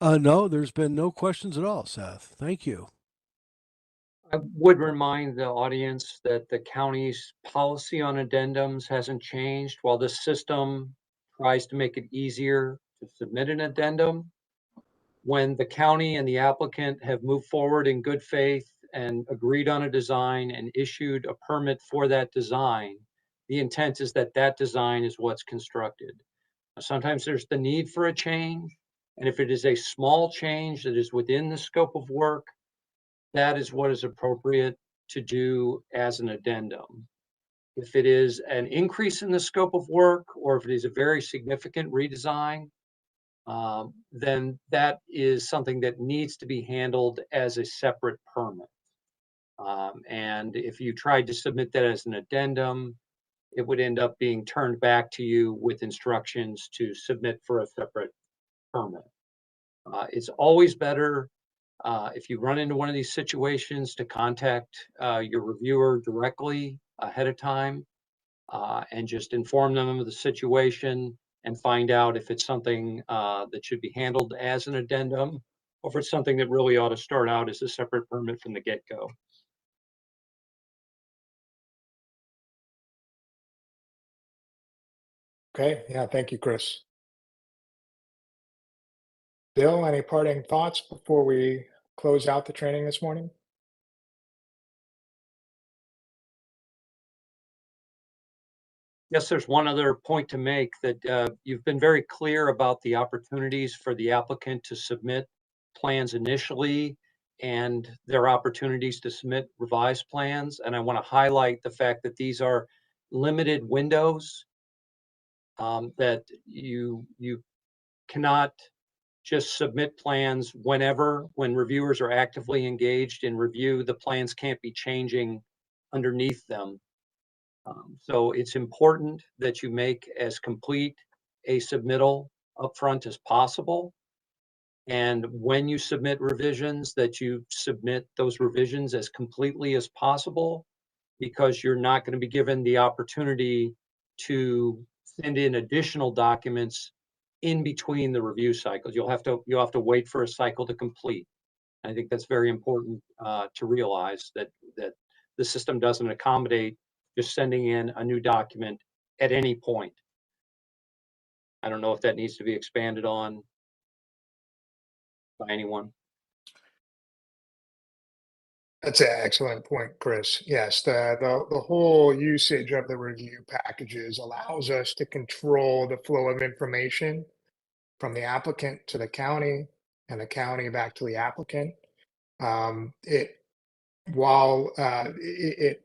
No, there's been no questions at all, Seth. Thank you. I would remind the audience that the county's policy on addendums hasn't changed. While the system tries to make it easier to submit an addendum, when the county and the applicant have moved forward in good faith and agreed on a design and issued a permit for that design, the intent is that that design is what's constructed. Sometimes there's the need for a change, and if it is a small change that is within the scope of work, that is what is appropriate to do as an addendum. If it is an increase in the scope of work, or if it is a very significant redesign, then that is something that needs to be handled as a separate permit. And if you tried to submit that as an addendum, it would end up being turned back to you with instructions to submit for a separate permit. It's always better If you run into one of these situations, to contact your reviewer directly ahead of time and just inform them of the situation and find out if it's something that should be handled as an addendum or if it's something that really ought to start out as a separate permit from the get-go. Okay, yeah, thank you, Chris. Bill, any parting thoughts before we close out the training this morning? Yes, there's one other point to make that you've been very clear about the opportunities for the applicant to submit plans initially and their opportunities to submit revised plans. And I want to highlight the fact that these are limited windows, that you cannot just submit plans when reviewers are actively engaged in review. The plans can't be changing underneath them. So it's important that you make as complete a submittal upfront as possible. And when you submit revisions, that you submit those revisions as completely as possible, because you're not going to be given the opportunity to send in additional documents in between the review cycles. You'll have to wait for a cycle to complete. I think that's very important to realize that the system doesn't accommodate just sending in a new document at any point. I don't know if that needs to be expanded on by anyone. That's an excellent point, Chris. Yes, the whole usage of the review packages allows us to control the flow of information from the applicant to the county and the county back to the applicant. It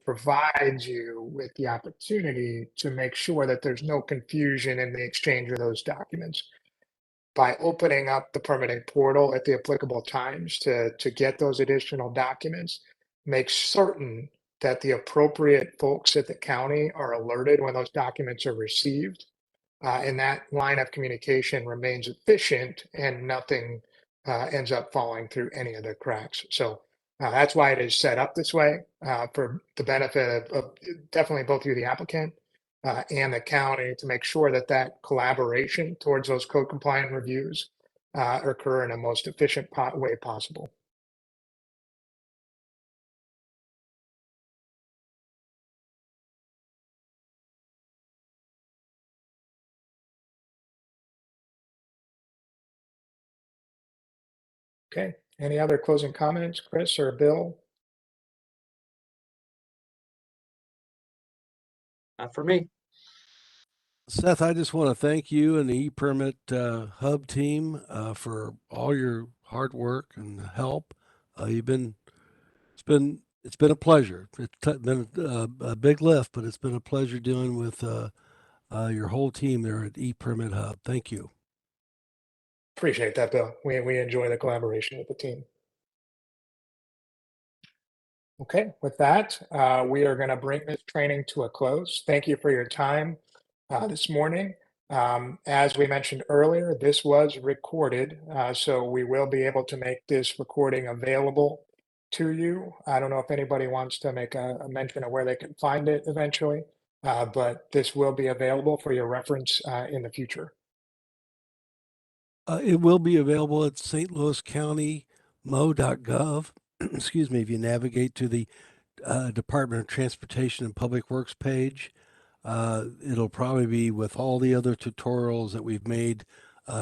provides you with the opportunity to make sure that there's no confusion in the exchange of those documents. By opening up the permitting portal at the applicable times to get those additional documents, make certain that the appropriate folks at the county are alerted when those documents are received. And that line of communication remains efficient and nothing ends up falling through any of the cracks. So that's why it is set up this way for the benefit of definitely both you, the applicant, and the county, to make sure that that collaboration towards those code compliant reviews occur in a most efficient way possible. Okay, any other closing comments, Chris or Bill? Not for me. Seth, I just want to thank you and the ePermit Hub team for all your hard work and help. It's been a pleasure. It's been a big lift, but it's been a pleasure dealing with your whole team there at ePermit Hub. Thank you. Appreciate that, Bill. We enjoy the collaboration with the team. Okay, with that, we are going to bring this training to a close. Thank you for your time this morning. As we mentioned earlier, this was recorded, so we will be able to make this recording available to you. I don't know if anybody wants to make a mention of where they can find it eventually, but this will be available for your reference in the future. It will be available at stlouiscountymo.gov. Excuse me, if you navigate to the Department of Transportation and Public Works page, it'll probably be with all the other tutorials that we've made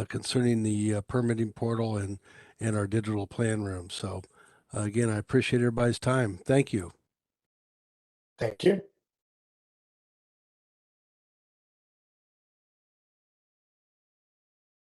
concerning the permitting portal and our digital plan room. So again, I appreciate everybody's time. Thank you. Thank you.